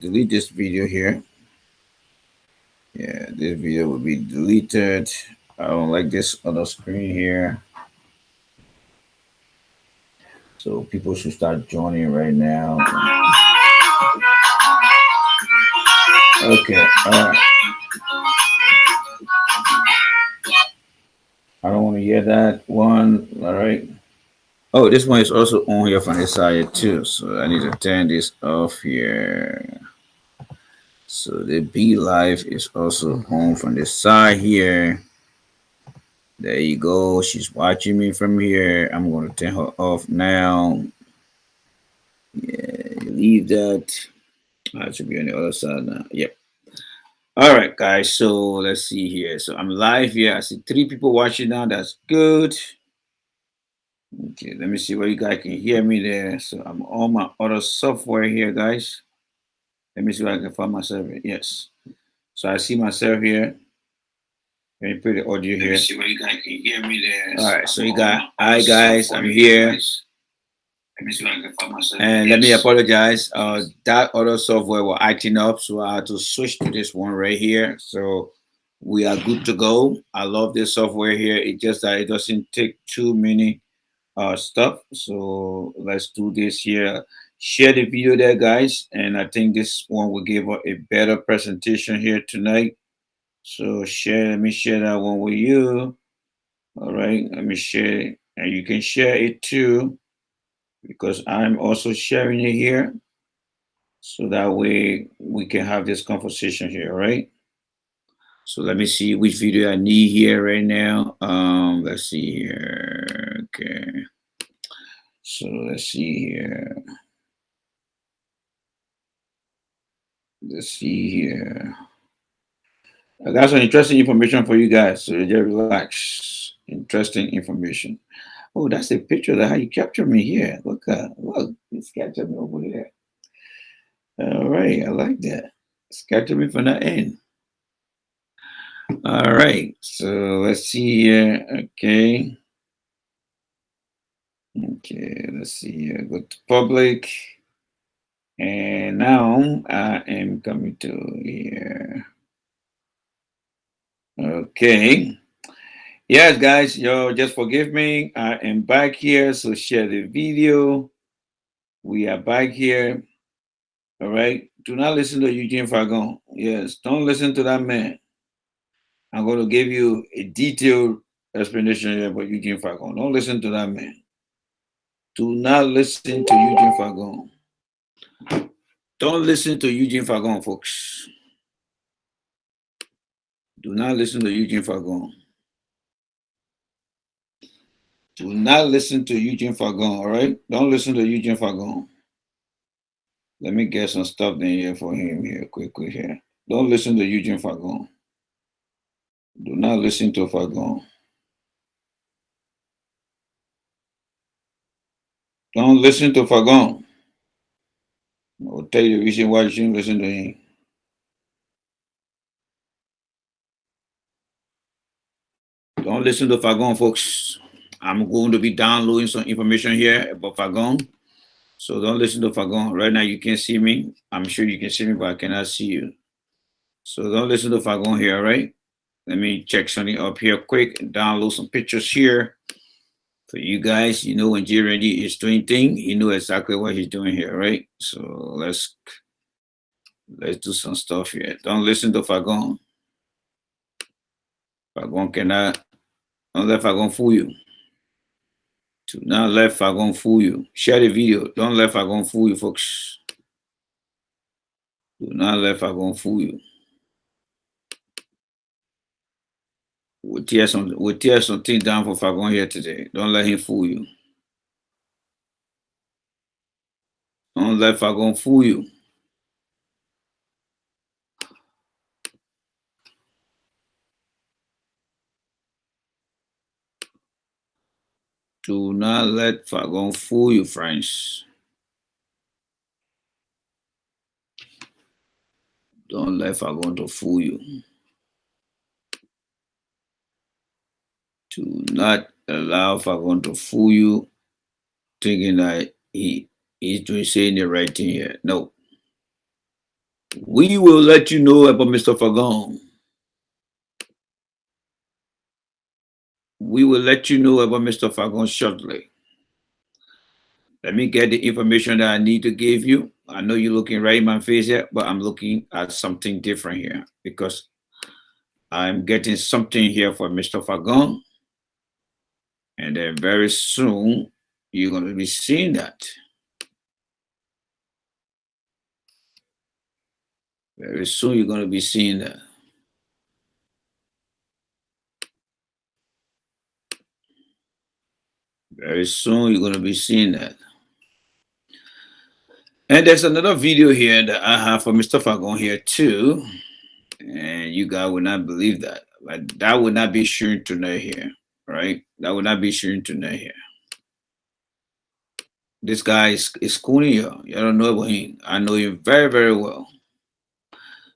delete this video here. Yeah, this video will be deleted. I don't like this other screen here. So people should start joining right now. Okay, all right. I don't want to hear that one. All right. Oh, this one is also on here from this side too. So I need to turn this off here. So the B Live is also on from the side here. There you go. She's watching me from here. I'm going to turn her off now. Yeah, leave that. I should be on the other side now. Yep. All right, guys. So let's see here. So I'm live here. I see 3 people watching now. That's good. Okay, let me see where you guys can hear me there. So I'm on my other software here, guys. Let me see if I can find myself. Yes. So I see myself here. Let me put the audio here. Let me see where you guys can hear me there. All right. So you got, hi guys, I'm here. Let me see if I can find myself. And let me apologize. That other software was acting up, so I had to switch to this one right here. So we are good to go. I love this software here. It just that it doesn't take too many stuff. So let's do this here. Share the video there, guys. And I think this one will give a better presentation here tonight. So share, let me share that one with you. All right, let me share, and you can share it too, because I'm also sharing it here. So that way we can have this conversation here, right? So let me see which video I need here right now. Let's see here. Okay. So let's see here. Let's see here. I got some interesting information for you guys. So just relax. Interesting information. Oh, that's a picture of how you captured me here. Look, it's captured me over there. All right, I like that. It's captured me from the end. All right, so let's see here. Okay. Okay, let's see here. Go to public. And now I am coming to here. Okay. Yes, guys, yo, just forgive me. I am back here, so share the video. We are back here. All right. Do not listen to Eugene Fahngon. Yes, don't listen to that man. I'm going to give you a detailed explanation here about Eugene Fahngon. Don't listen to that man. Do not listen to Eugene Fahngon. Don't listen to Eugene Fahngon, folks. Do not listen to Eugene Fahngon. Do not listen to Eugene Fahngon, all right? Don't listen to Eugene Fahngon. Let me get some stuff in here for him here, quickly here. Don't listen to Eugene Fahngon. Do not listen to Fahngon. Don't listen to Fahngon. I'll tell you the reason why you shouldn't listen to him. Don't listen to Fahngon, folks. I'm going to be downloading some information here about Fahngon. So don't listen to Fahngon. Right now, you can't see me. I'm sure you can see me, but I cannot see you. So don't listen to Fahngon here, all right? Let me check something up here quick and download some pictures here for you guys. You know when J Randy is doing thing, you know exactly what he's doing here, right? So let's do some stuff here. Don't listen to Fahngon. Fahngon cannot, don't let Fahngon fool you. Do not let Fahngon fool you. Share the video. Don't let Fahngon fool you, folks. Do not let Fahngon fool you. We'll tear something down for Fahngon here today. Don't let him fool you. Don't let Fahngon fool you. Do not let Fahngon fool you, friends. Don't let Fahngon to fool you. Do not allow Fahngon to fool you, thinking that he's doing saying the right thing here. No. We will let you know about Mr. Fagon. We will let you know about Mr. Fagon shortly. Let me get the information that I need to give you. I know you're looking right in my face here, but I'm looking at something different here because I'm getting something here for Mr. Fagon. And then very soon, you're going to be seeing that. Very soon, you're going to be seeing that. Very soon, you're going to be seeing that. And there's another video here that I have for Mr. Fagon here too. And you guys would not believe that. But that would not be sharing tonight here, right? That would not be sharing tonight here. This guy is schooling you. You don't know about him. I know him very, very well.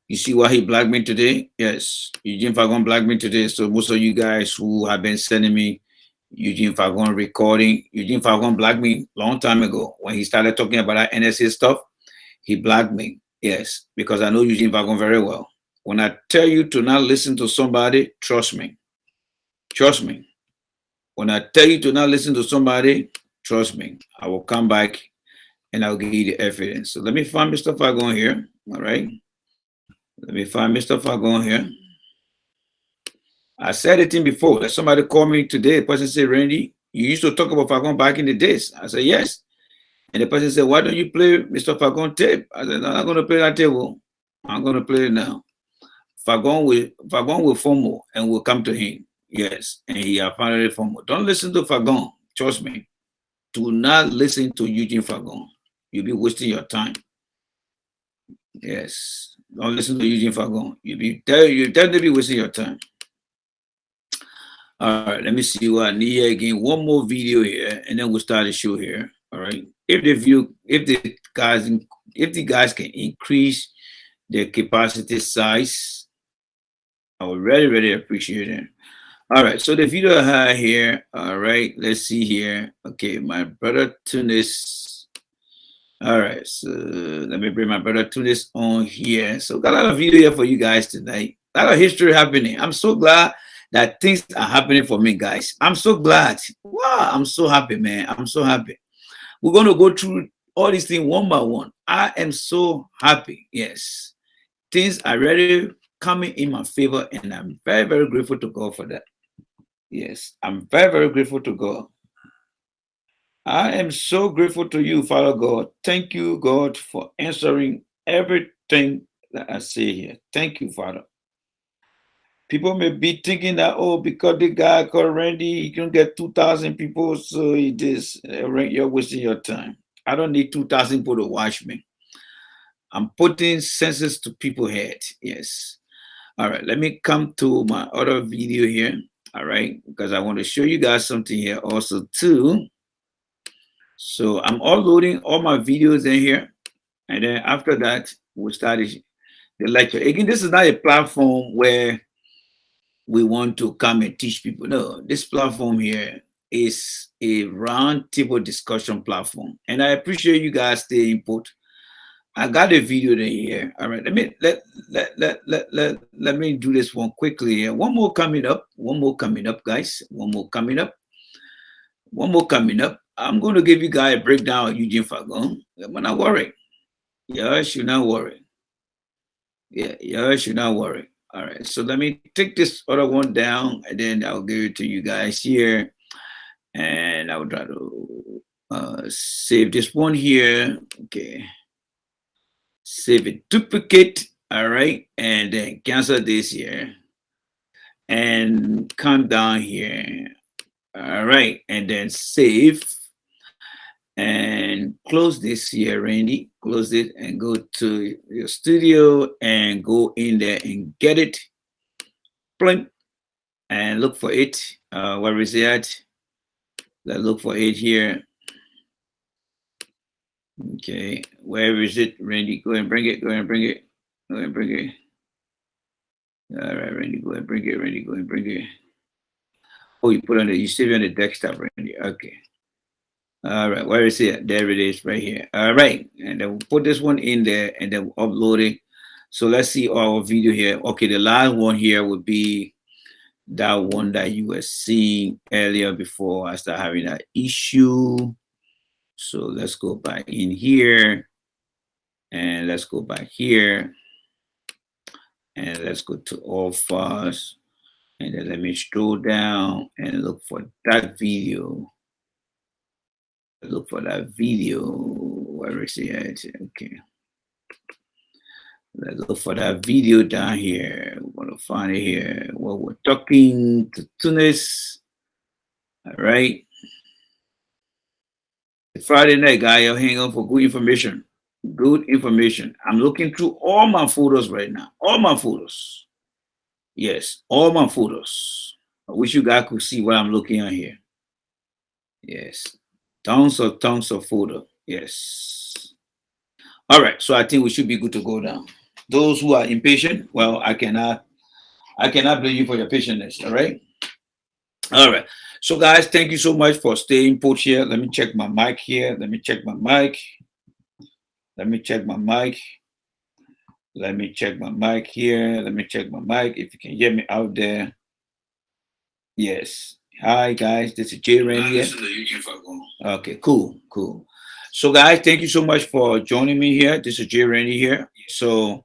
You see why he blacked me today? Yes. Eugene Fagon blacked me today. So most of you guys who have been sending me Eugene Fagon recording, Eugene Fagon blacked me long time ago. When he started talking about that NSA stuff, he blacked me. Yes, because I know Eugene Fagon very well. When I tell you to not listen to somebody, trust me. Trust me. When I tell you to not listen to somebody, trust me. I will come back and I'll give you the evidence. So let me find Mr. Fagon here. All right. Let me find Mr. Fagon here. I said it in before. That somebody called me today. The person said, Randy, you used to talk about Fagon back in the days. I said, yes. And the person said, why don't you play Mr. Fagon tape? I said, no, I'm not going to play that table. I'm going to play it now. Fagon will FOMO and will come to him. Yes. And he finally FOMO. Don't listen to Fagon. Trust me. Do not listen to Eugene Fagon. You'll be wasting your time. Yes. Don't listen to Eugene Fagon. You'll definitely be wasting your time. All right, let me see what I need here again. One more video here, and then we'll start the show here. All right. If the guys can increase their capacity size, I would really, really appreciate it. All right, so the video I have here. All right, let's see here. Okay, my brother Tunis. All right, so let me bring my brother Tunis on here. So got a lot of video here for you guys tonight. A lot of history happening. I'm so glad that things are happening for me, guys. I'm so glad. Wow, I'm so happy, man. I'm so happy. We're going to go through all these things one by one. I am so happy. Yes. Things are really coming in my favor, and I'm very, very grateful to God for that. Yes, I'm very, very grateful to God. I am so grateful to you, Father God. Thank you, God, for answering everything that I say here. Thank you, Father. People may be thinking that, oh, because the guy called Randy, he can get 2,000 people, so he this. You're wasting your time. I don't need 2,000 people to watch me. I'm putting senses to people's head. Yes. All right, let me come to my other video here. All right, because I want to show you guys something here also too. So I'm uploading all my videos in here. And then after that, we'll start the lecture. Again, this is not a platform where we want to come and teach people. No, this platform here is a round table discussion platform. And I appreciate you guys the input. I got a video in here. All right, let me do this one quickly here. One more coming up, guys. One more coming up. I'm going to give you guys a breakdown of Eugene Fagon. But not worry. Yeah, should not worry. Yeah, should not worry. All right, so let me take this other one down, and then I'll give it to you guys here. And I'll try to save this one here. Okay. Save it, duplicate. All right, and then cancel this here. And come down here. All right, and then save. And close this here, Randy. Close it and go to your studio and go in there and get it. Blink and look for it. Where is it at? Let's look for it here. Okay, where is it, Randy? Go and bring it. Go and bring it. Go and bring it. All right, Randy, go and bring it. Randy, go and bring it. Oh, you put on the, you save it on the desktop, Randy. Okay. All right, where is it? There it is, right here. All right, and then we'll put this one in there, and then we'll upload it. So let's see our video here. Okay, the last one here would be that one that you were seeing earlier before I start having that issue. So let's go back in here and let's go back here and let's go to all files, and then let me scroll down and look for that video. Look for that video. Where is it? Okay. Let's look for that video down here. We're gonna find it here. Well, we're talking to Tunis. All right. Friday night, guy, you're hanging out for good information. Good information. I'm looking through all my photos right now. All my photos. Yes, all my photos. I wish you guys could see what I'm looking at here. Yes. Tons of photo. Yes. All right. So I think we should be good to go now. Those who are impatient, well, I cannot blame you for your patience. All right. All right. So guys, thank you so much for staying put here. Let me check my mic here. Let me check my mic. Let me check my mic. Let me check my mic here. Let me check my mic. If you can hear me out there. Yes. Hi guys, this is Jay Randy. This is Eugene Fahngon. Okay, cool. So guys, thank you so much for joining me here. This is Jay Randy here. So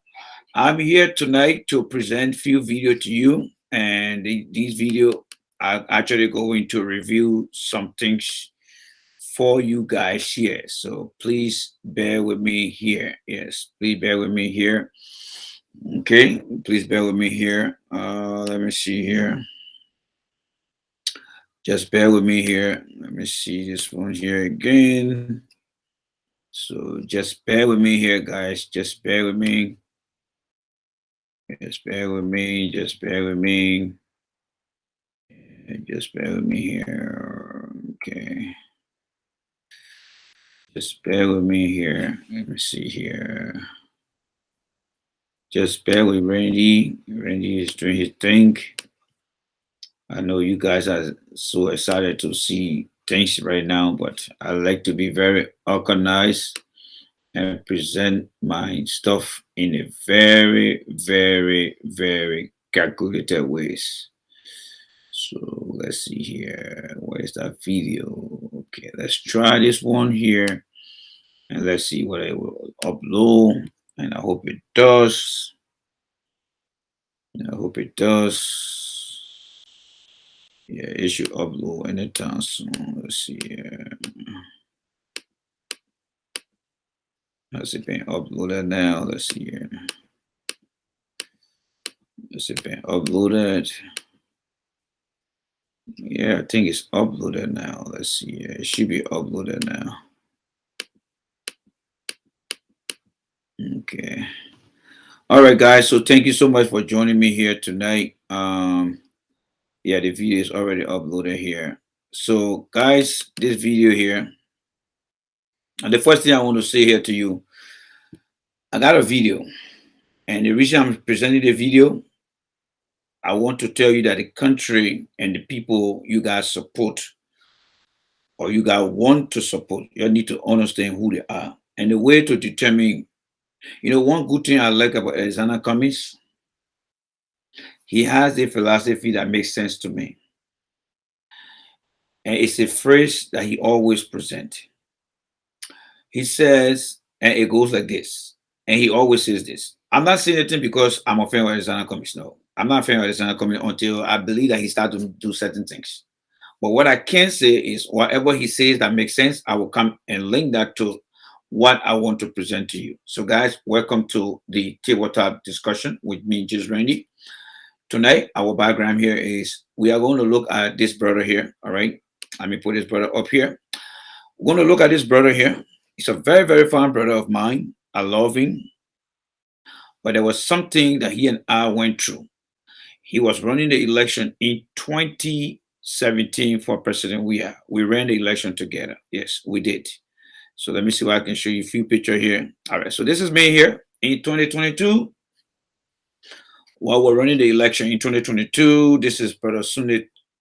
I'm here tonight to present few video to you, and these video I'm actually going to review some things for you guys here. So please bear with me here. Yes, please bear with me here. Okay, please bear with me here. Let me see here. Just bear with me here. Let me see this one here again. So just bear with me here, guys. Just bear with me. Just bear with me. Just bear with me. Just bear with me here. Okay. Just bear with me here. Let me see here. Just bear with Randy. Randy is doing his thing. I know you guys are so excited to see things right now, but I like to be very organized and present my stuff in a very, very, very calculated ways. So let's see here. Where's that video? Okay, let's try this one here, and let's see what I will upload. And I hope it does. I hope it does. Yeah, it should upload anytime soon. Let's see here. Has it been uploaded now? Let's see here. Has it been uploaded? Yeah, I think it's uploaded now. Let's see here. It should be uploaded now. Okay. All right, guys. So thank you so much for joining me here tonight. Yeah, the video is already uploaded here. So, guys, this video here, and the first thing I want to say here to you, I got a video, and the reason I'm presenting the video, I want to tell you that the country and the people you guys support or you guys want to support, you need to understand who they are. And the way to determine, one good thing I like about Alexander Cummings, he has a philosophy that makes sense to me. And it's a phrase that he always presents. He says, and it goes like this, and he always says this. I'm not saying anything because I'm a fan of Alexander Cummings. No, I'm not a fan of Alexander Cummings until I believe that he started to do certain things. But what I can say is whatever he says that makes sense, I will come and link that to what I want to present to you. So guys, welcome to the tabletop discussion with me, just Randy. Tonight, our background here is we are going to look at this brother here. All right. Let me put this brother up here. We're going to look at this brother here. He's a very, very fine brother of mine. I love him. But there was something that he and I went through. He was running the election in 2017 for president. We ran the election together. Yes, we did. So let me see if I can show you a few pictures here. All right. So this is me here in 2022. While we're running the election in 2022, this is Brother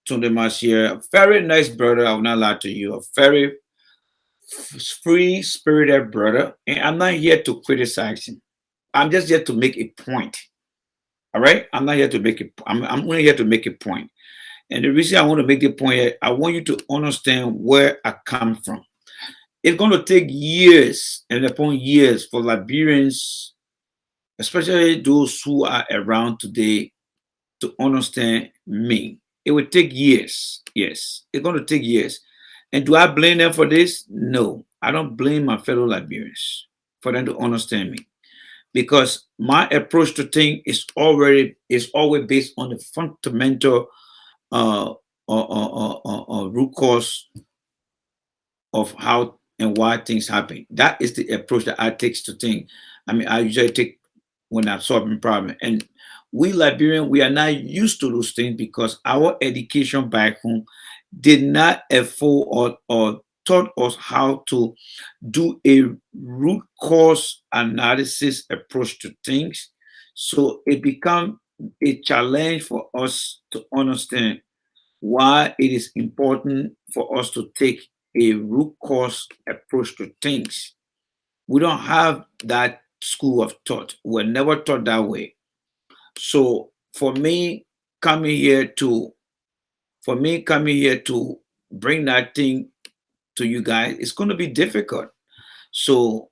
Tundemas here. A very nice brother. I will not lie to you. A very free-spirited brother. And I'm not here to criticize him. I'm just here to make a point. All right. I'm not here to make it. I'm only here to make a point. And the reason I want to make the point here, I want you to understand where I come from. It's going to take years and upon years for Liberians, especially those who are around today, to understand me. It will take years. Yes, it's going to take years. And do I blame them for this? No, I don't blame my fellow Liberians for them to understand me, because my approach to things is always based on the fundamental uh, root cause of how and why things happen. That is the approach that I take to things. I mean, I usually take when I'm solving problem. And we Liberian, we are not used to those things because our education back home did not afford or taught us how to do a root cause analysis approach to things. So it become a challenge for us to understand why it is important for us to take a root cause approach to things. We don't have that school of thought. We're never taught that way. So coming here to for me coming here to bring that thing to you guys, it's going to be difficult. So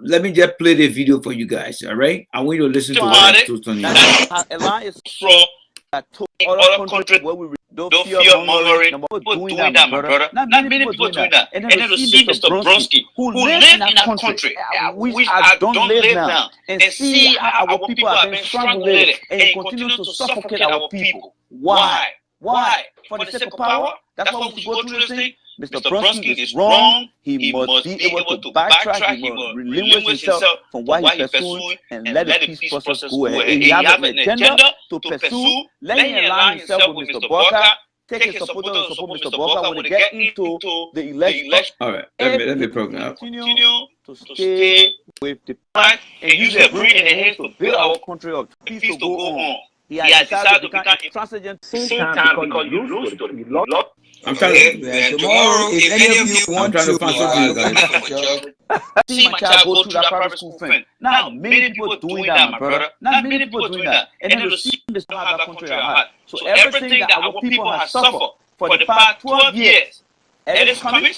let me just play the video for you guys. All right, I want you to listen to what I'm talking about. A line is from other countries where we don't fear mongering. Number people doing that, my brother. Not many people doing that. And then to see Mr. Bronsky, who lives in that country, which I don't live now, and see how our people are being strangulated and continue to suffocate our people. Why? Why? For the sake of power? That's why we should go through this thing. Mr. Bronsky is wrong. He must be able to backtrack. He must relinquish himself from what he pursuing and let the peace process go ahead. And he has an agenda to pursue. Let him align himself with Mr. Barker. Take his supporters and support Mr. Barker when they get into the election. All right, let me program out. Continue to stay with the plan and use their brain and their hands to build our country up. Peace to go on. He has decided to become intransigent same time because you lose to the lot. I'm trying to tomorrow, if any of you want to find something, guys. See my child go through that private school thing. Now, many people doing that, my brother. Not many people doing that. And then to see this have that country at heart. So everything that our people have suffered for the past 12 years, it is coming.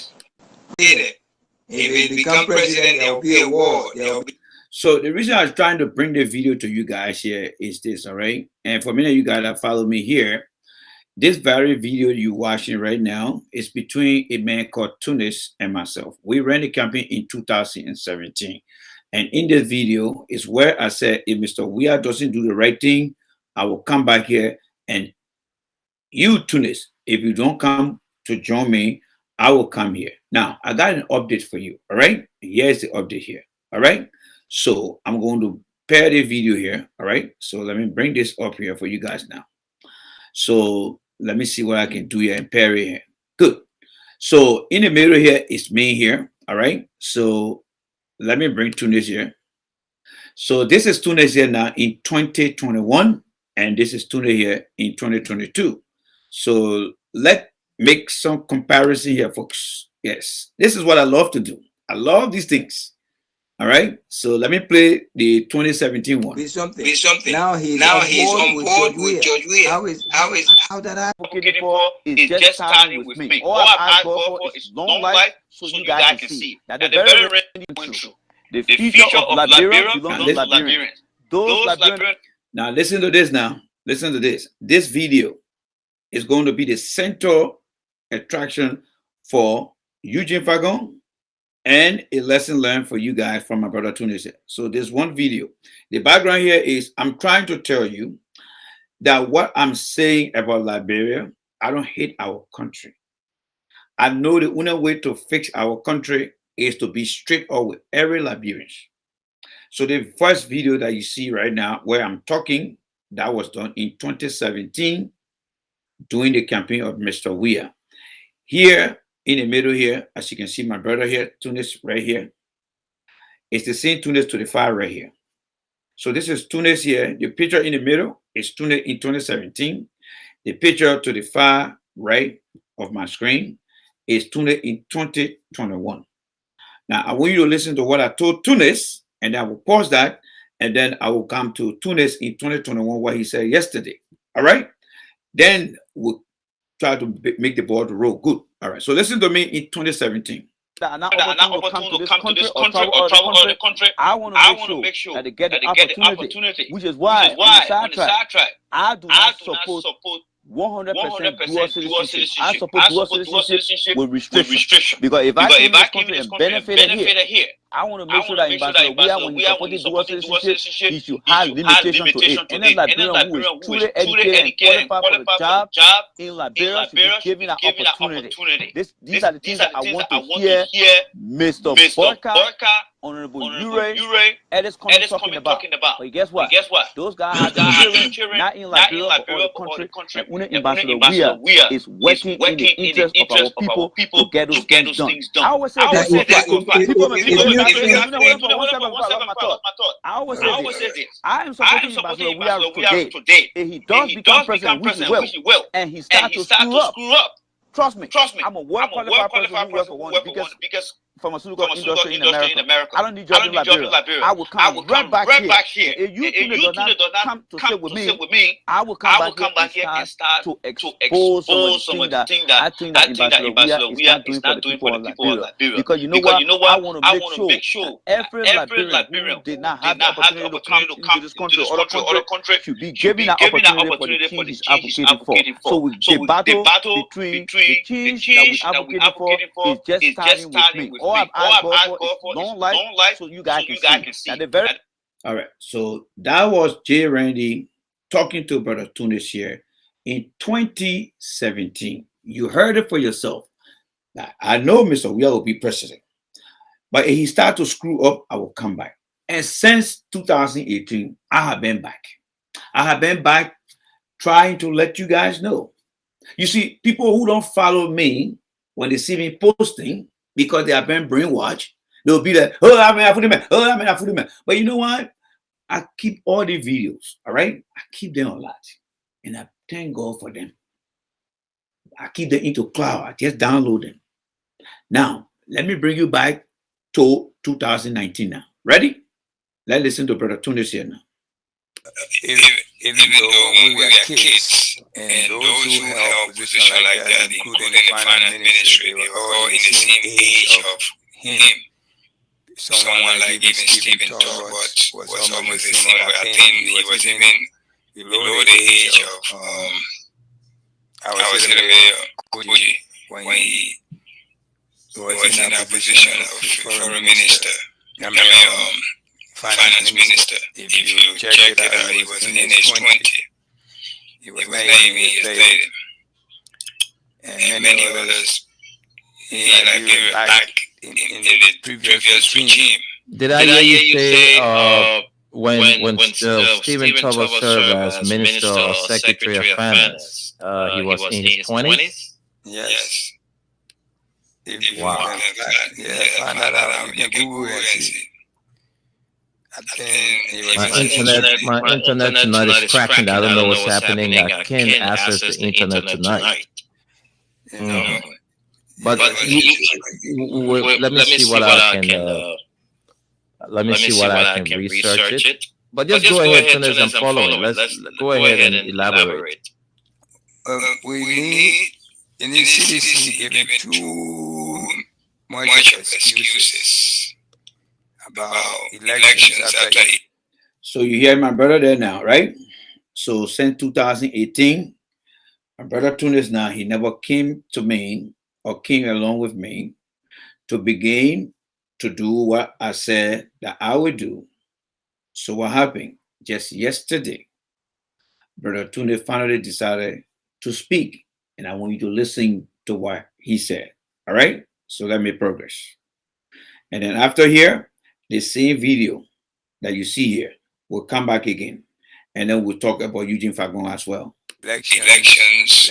If it become president, there will be a war. So the reason I was trying to bring the video to you guys here is this, all right? And for many of you guys that follow me here, this very video you're watching right now is between a man called Tunis and myself. We ran the campaign in 2017. And in this video is where I said, if Mr. Weah doesn't do the right thing, I will come back here. And you, Tunis, if you don't come to join me, I will come here. Now, I got an update for you, all right? Here's the update here, all right? So I'm going to pair the video here, all right? So let me bring this up here for you guys now. So let me see what I can do here and pair it here. Good. So in the middle here is me here, all right? So let me bring Tunis here. So this is Tunis here now in 2021, and this is Tunis here in 2022. So let's make some comparison here, folks. Yes, this is what I love to do. I love these things. All right. So let me play the 2017 one. Be something. Now he's on board with George Weah. How that I advocated for is just standing with me. All I've asked God for is long life so you guys can see that the very ready went through. The future of Liberia belongs to Liberians. Those Liberians. Now listen to this now. Listen to this. This video is going to be the center attraction for Eugene Fahngon and a lesson learned for you guys from my brother Tunis. So there's one video. The background here is I'm trying to tell you that what I'm saying about Liberia, I don't hate our country. I know the only way to fix our country is to be straight up with every Liberian. So the first video that you see right now where I'm talking, that was done in 2017 during the campaign of Mr. Weah. Here in the middle here, as you can see my brother here, Tunis right here. It's the same Tunis to the far right here. So this is Tunis here. The picture in the middle is Tunis in 2017. The picture to the far right of my screen is Tunis in 2021. Now I want you to listen to what I told Tunis, and I will pause that, and then I will come to Tunis in 2021, what he said yesterday. All right. Then we'll try to make the ball roll good. All right. So listen to me in 2017. That are not opportunity to come to this country or travel out of the country, I want to make sure that they get the opportunity, which is why on the sidetrack, I do not support 100% dual citizenship. I support dual citizenship with restriction. Because if I came in this country and benefited here, I want to make sure that Ambassador Weah, when he supported dual citizenship, he should have limitation to it. Any Liberian who is truly educated and qualified for the job in Liberia should be given an opportunity. These are the things that I want to hear Mr. Boyka, Honorable Ure, Edis talking about. But guess what? Those guys have been cheering, not in Liberia but all the country. And when Ambassador Weah is working in the interest of our people to get those things done. I always say this. I always say this. I am supporting Ambassador Weah today. If he does become president, which he will, and he starts to screw up, trust me, I'm a well-qualified person who works for one of the biggest pharmaceutical industry in America. I don't need job in Liberia. I will come right back here. If you do not come to sit with me, I will come back here and start to expose some of the things that I think that Ambassador Weah is not doing for the people of Liberia. Because you know what? I want to make sure every Liberian who did not have the opportunity to come into this country or other country should be given an opportunity for the things he's advocating for. So the battle between the things that we're advocating for is just starting with me. All I've asked God for is don't like, so you guys can see. All right. So that was Jay Randy talking to Brother Tunis here in 2017. You heard it for yourself. Now, I know Mr. Weah will be president, but if he starts to screw up, I will come back. And since 2018, I have been back. I have been back trying to let you guys know. You see, people who don't follow me, when they see me posting, because they have been brainwashed, they'll be like, oh, I'm a food man. Oh, I'm a food man. But you know what? I keep all the videos, all right? I keep them a lot. And I thank God for them. I keep them into cloud. I just download them. Now, let me bring you back to 2019 now. Ready? Let's listen to Brother Tunis here now. Even though when we were kids, and those who held positions like that, including the finance ministry, they were all in the same age of him. Someone like even Stephen Talbot was almost the same. I think he was even below the age of our Koji when he was in that position of foreign minister. Finance minister. If you check it out, he was in his 20. He was not even his 30. And many others in Liberia back in the previous regime. Did I hear you say when Stephen Talbot served as Minister or Secretary of Finance, he was in his 20s? Yes. Wow. Find that out. You can Google and see. My internet tonight is cracking. I don't know what's happening. I can't access the internet tonight. But let me see what I can. Let me see what I can research it. But just go ahead, Tunis. I'm following. Let's go ahead and elaborate. We need in the CDC giving too much of excuses about elections after. So you hear my brother there now, right? So since 2018, my brother Tunis now, he never came to me or came along with me to begin to do what I said that I would do. So what happened? Just yesterday, Brother Tunis finally decided to speak, and I want you to listen to what he said. All right? So let me progress. And then after here, the same video that you see here will come back again. And then we'll talk about Eugene Fahngon as well. Elections.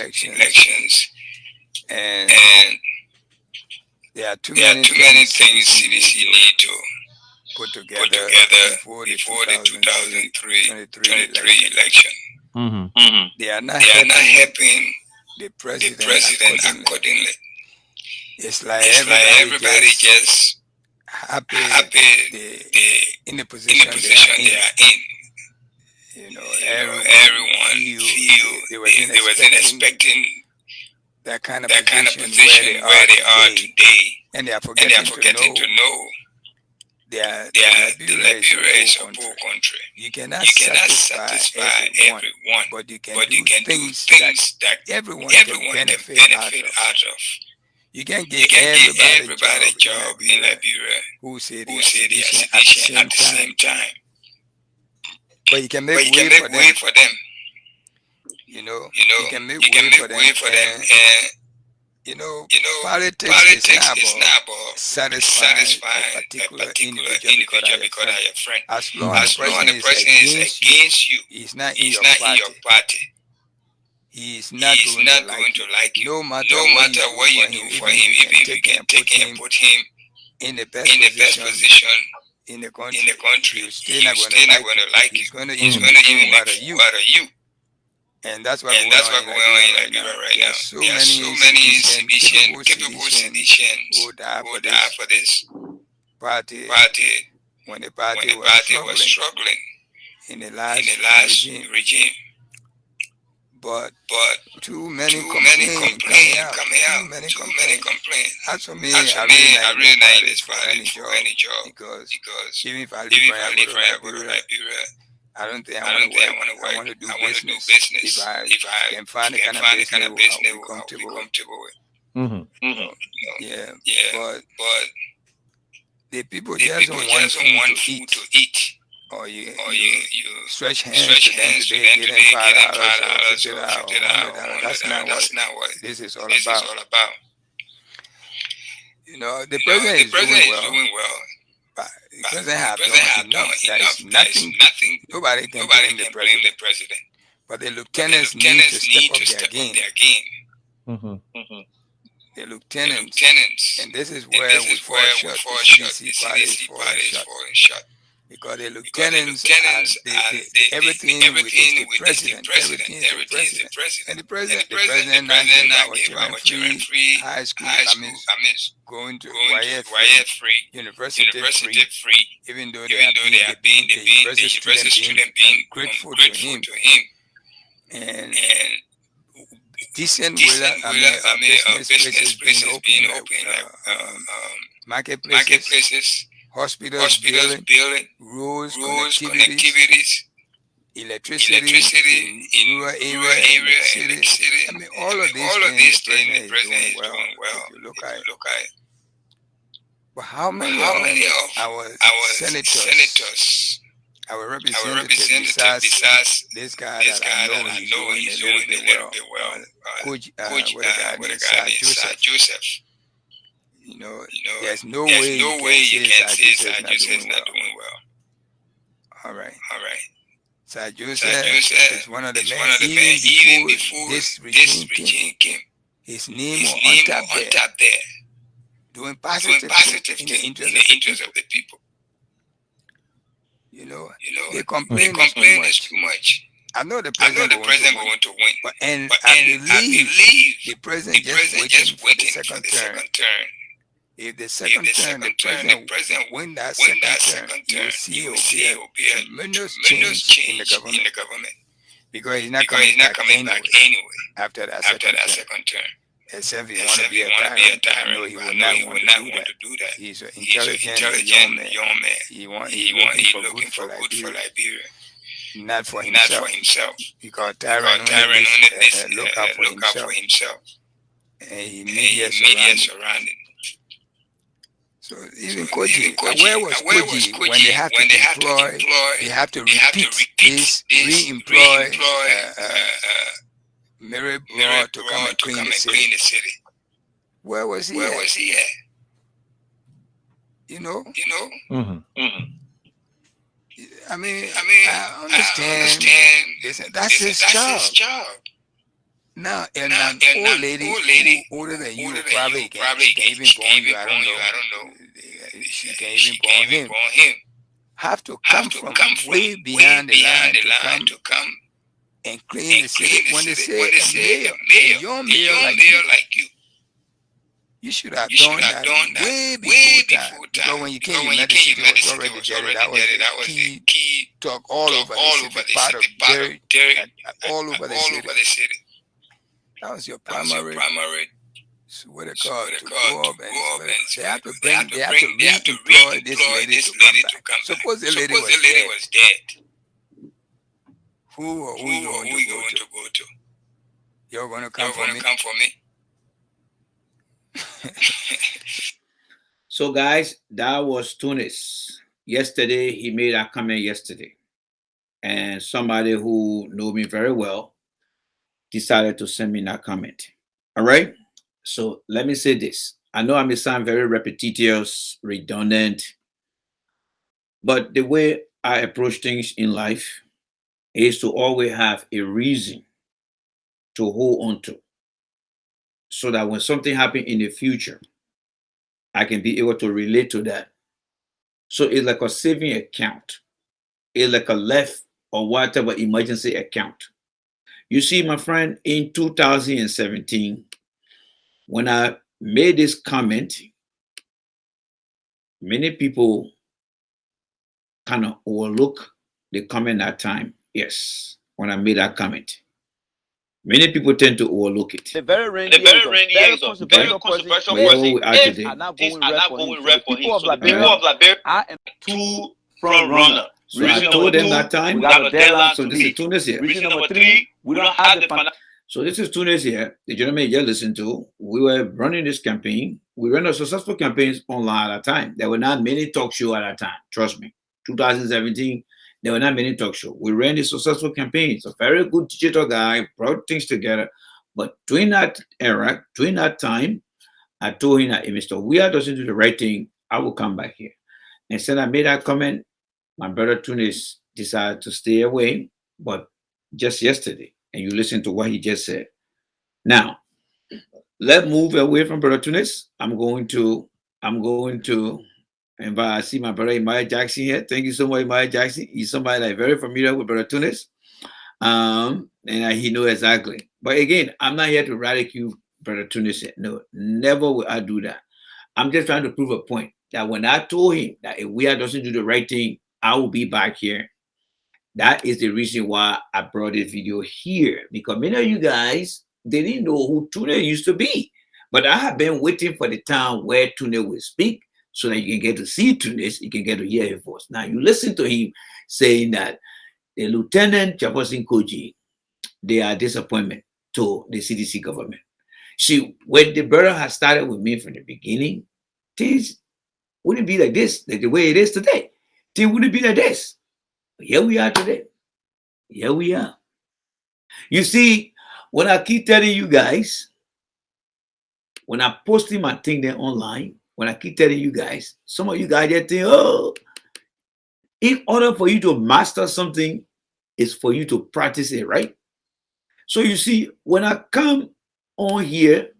And there are too many things CDC need to put together before the 2023 election. Mm-hmm. They are not helping the president accordingly. It's like everybody just happy in the position they are in. Everyone they wasn't expecting that kind of position where they are today, and they are and they are forgetting forgetting to to know know the the Liberia Liberia is is a a poor poor country. country. You cannot You cannot satisfy satisfy everyone, everyone, but you can but you do can do things things that that everyone can everyone can benefit out benefit of. out of. You can You get can give everybody a everybody job a in job in Liberia Liberia who say they who are say they are sedition at the sedition same at the time, same time, but you can make but you can way for make way them. for them. You You can make can way for make them, way for them, and and you know, you know, politics is politics not is about not about satisfying a satisfying a particular particular individual because individual they are your because friend. they are your friend. As long the As long person the is person is against you, against you, he's not in he's your not in your party. party. He is He not is going to not going like to you. like you. No matter No what you matter do what you for do him, for even him, if you even can if you take him can and take put him and him put him in the best in the best position position in the in country, the country, he's still not he's going still to not like going you. to like you. He's going to He's even going make to even fool make out of fool you. out of you. And that's what And going that's on what in going on Liberia in right now. Liberia right There are now. so There are so many many sedition, capable sedition seditions who die who for died this for this party party when the when party the was party was struggling struggling in the in the last last regime. regime. But But too many too many complain coming complain out. coming Too out. many Too many complain. complain. As for As me, for I me, really not I in this really not in party this for party any for job any job because because even if I leave even if right, I I go live to right, I go to Liberia. Liberia. I don't think I I want don't to think I work. want to I work. want to do I want to do business. If business. I If I can find the can kind of find the business kind of I'll business be I'll be comfortable with. comfortable with. Mm-hmm. You Yeah, Yeah, but but the people the just people don't want just don't food want to food to eat. eat. Or you Or you you stretch hands stretch to them hands to today, them get them today, five get them dollars five or dollars fifty or dollars $50 or or $100. That's $100. not what That's not what this is all this is about. all about. The president The is president doing is well, doing well, but the but president the have president done have done enough. There is enough. There is nothing. nothing. Nobody can Nobody blame the can blame the president, president. but the But the lieutenants need to lieutenants step need up to their step up game. their game. Mm-hmm. The The lieutenants, lieutenants, and this is and where this we is fall where we short. The fall short. The CDC party is CDC falling party is short falling short because the because the lieutenants are lieutenants are everything with is everything the with is the president. president. Everything is the Everything is the president, president. and And the president the now president give not our give children our children free free high school. high school. I mean, Going to going to YF free, YF free, university university free, free, even though even though they are being the the university university student being student being ungrateful to ungrateful him, to him, and and decent decent business business places being places being open, like open like marketplaces, marketplaces, hospitals hospitals building, building, roads, roads, connectivities, connectivities, electricity electricity in in rural rural area and the area and the city. city. I mean, I all of mean, these all of things the these things president the is president doing is well. doing well. If you look If at you it, look at it, but how but many how of many of our our senators, senators, our our representatives, representative, besides besides this guy this that I guy that know I he's know doing a he's little doing bit a little well, bit well, Coach, Coach, what a guy what a named guy Sir named Sir Joseph. Joseph. There's no There's way you no can way you say can Sir say Joseph Sir is not Joseph is doing not well. doing well. All right. All right. Sir Sir Joseph Joseph is one of the is men, one of the men, even even before before this this regime came, regime came. his name His was on name top was on there, top there, doing doing positive things positive in the things in interest the of the interest of people. the people. You know, You know, they the complain is too complaint is much. too much. I know the I know president the going to president win, going to win, and but I and I believe believe the the president just president waiting just for the waiting for second the term. second turn. If the If second the term, the second turn, the president president win that win second that term, second you will turn, see you it will will see be it a will be a tremendous tremendous change in the change in government the government because he's not because coming he's not back coming anyway back anyway after that after second that term. second turn. Except he want to Except be he a want to be a tyrant, but I know tyrant, he but I will know not he want will to not do want that. to do that. He's an He's an intelligent young man. young man. He He looking looking for good for for good for Liberia, Liberia, not for not for himself. himself. Because Because tyrant only tyrant only look out for look out for himself himself and his and media his media surrounding. surrounding. So So even even Koji, Koji, where was where was Koji when Koji they have to when they have to employ, employ, they have to they have to repeat repeat this, this, re-employ re-employ Mary Mary Broad to come Broad and to clean come the and city? clean the city. Where was he Where at? was he at? You know, You know? Mm-hmm. I mean, I mean, I I understand. understand. That's his job. His job. Now, and Now, an and old an lady, old lady who older than you, older than probably you, she can even born you. I don't know. I don't know. She can even She born can even him. born him. Have to Have come to from come from way way behind the line to come and clean the and city. clean the When they city. say When they a say mayor, a mayor, a young a mayor young like mayor you, like you, You should have done that way before time. Because when you came to Medicine City, it was already there. That was the key talk all over the city, part of Derry, all over the city. That was your primary, what they call to go up and they have to re-employ this lady to come back. Suppose the lady was dead. Who you going to go to? You're going to come for me? So, guys, that was Tunis. Yesterday, he made a comment yesterday. And somebody who know me very well decided to send me that comment. All right. So let me say this. I know I may sound very repetitive, redundant, but the way I approach things in life is to always have a reason to hold on to so that when something happens in the future, I can be able to relate to that. So it's like a saving account. It's like a left or whatever emergency account. You see, my friend, in 2017, when I made this comment, many people kind of overlook the comment that time. Yes, when I made that comment. Many people tend to overlook it. The very rainy years of very controversial person are not going red for him. So the people of Liberia are two front runner. So I told them that time. We got a deadline. So this is Tunis here. Reason number 3, we don't have the financial. So this is Tunis here. The gentleman you just listened to. We were running this campaign. We ran a successful campaigns online at that time. There were not many talk shows at that time. Trust me. 2017, there were not many talk shows. We ran a successful campaign. It's a very good digital guy, brought things together. But during that era, during that time, I told him that if Mr. Weir doesn't do the right thing, I will come back here. And since I made that comment, my brother Tunis decided to stay away. But just yesterday, and you listen to what he just said. Now, let's move away from brother Tunis. I'm going to invite. I see my brother Imaya Jackson here. Thank you so much, Imaya Jackson. He's somebody that's very familiar with brother Tunis. And he knows exactly. But again, I'm not here to ridicule brother Tunis. No, never will I do that. I'm just trying to prove a point that when I told him that if Weir doesn't do the right thing, I will be back here. That is the reason why I brought this video here, because many of you guys, they didn't know who Tune used to be. But I have been waiting for the time where Tune will speak so that you can get to see Tunis, you can get to hear his voice. Now, you listen to him saying that the Lieutenant Jefferson Koji, they are disappointment to the CDC government. See, when the brother had started with me from the beginning, things wouldn't be like this, like the way it is today. Things wouldn't be like this. Here we are today. Here we are. You see, when I keep telling you guys, when I posting my thing there online, when I keep telling you guys, some of you guys just think, oh, in order for you to master something, is for you to practice it, right? So you see, when I come on here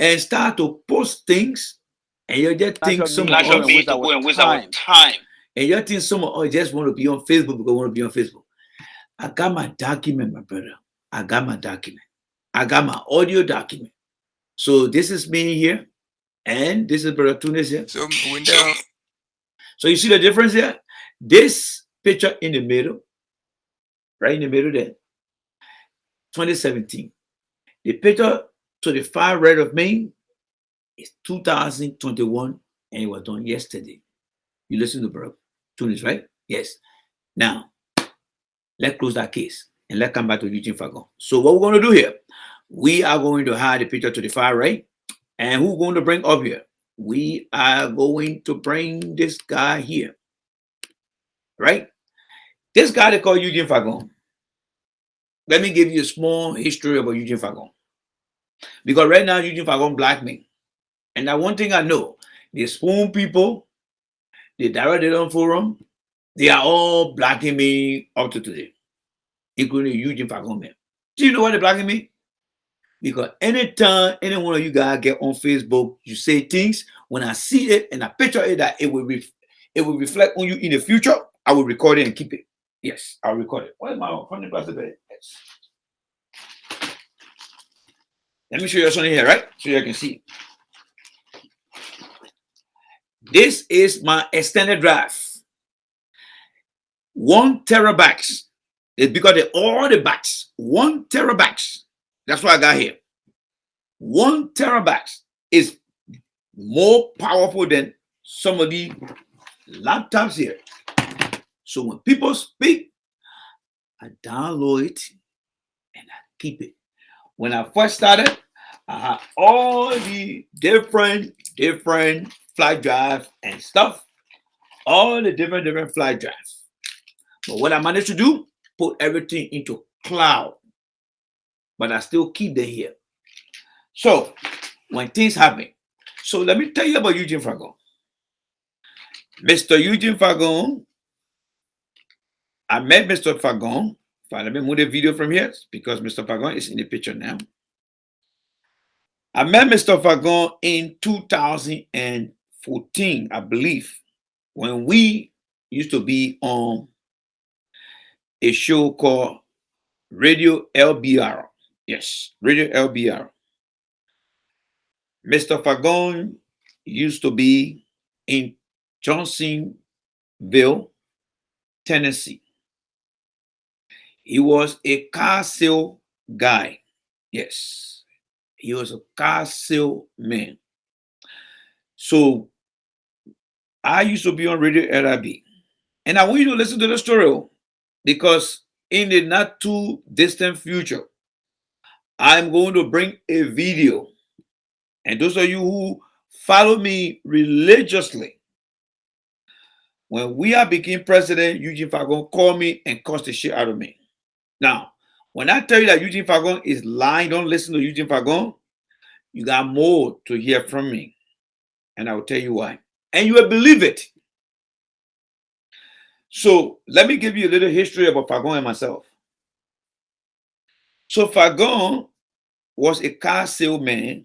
and start to post things, and you just think some of us waste our time. And you think some of us just want to be on Facebook because I want to be on Facebook. I got my document, my brother. I got my document. I got my audio document. So this is me here, and this is Brother Tunis here. So you see the difference here? This picture in the middle, right in the middle there, 2017. The picture to the far right of me is 2021, and it was done yesterday. You listen to Brother Tunis, right? Yes. Now, let's close that case and let's come back to Eugene Fahngon. So what we're going to do here, we are going to hide the picture to the far right. And who's going to bring up here? We are going to bring this guy here. Right? This guy they call Eugene Fahngon. Let me give you a small history about Eugene Fahngon. Because right now, Eugene Fahngon black me. And now one thing I know, the Spoon people, the Direct Data Forum, they are all blacking me up to today, including Eugene Fahngon. Do you know why they're blacking me? Because anytime any one of you guys get on Facebook, you say things, when I see it and I picture it that it will reflect on you in the future, I will record it and keep it. Yes, I'll record it. Where's my funny plastic bag? Yes. Let me show you something here, right? So you can see. This is my extended drive. 1 terabytes. It's because of all the bytes. 1 terabytes. That's what I got here. 1 terabyte is more powerful than some of the laptops here. So when people speak, I download it and I keep it. When I first started, I had all the different flash drives and stuff, all the different flash drives. But what I managed to do, put everything into cloud, but I still keep them here. So when things happen, so let me tell you about Eugene Fahngon. Mr. Eugene Fahngon, I met Mr. Fahngon. Let me move the video from here because Mr. Fahngon is in the picture now. I met Mr. Fahngon in 2014, I believe, when we used to be on a show called Radio LBR. Yes, Radio LBR. Mr. Fahngon used to be in Johnsonville, Tennessee. He was a car sale guy. Yes, he was a car salesman. So I used to be on Radio LRB. And I want you to listen to the story because in the not too distant future, I'm going to bring a video. And those of you who follow me religiously, when we became president, Eugene Fahngon called me and cussed the shit out of me. Now, when I tell you that Eugene Fahngon is lying, don't listen to Eugene Fahngon. You got more to hear from me. And I will tell you why. And you will believe it. So let me give you a little history about Fahngon and myself. So Fahngon was a car salesman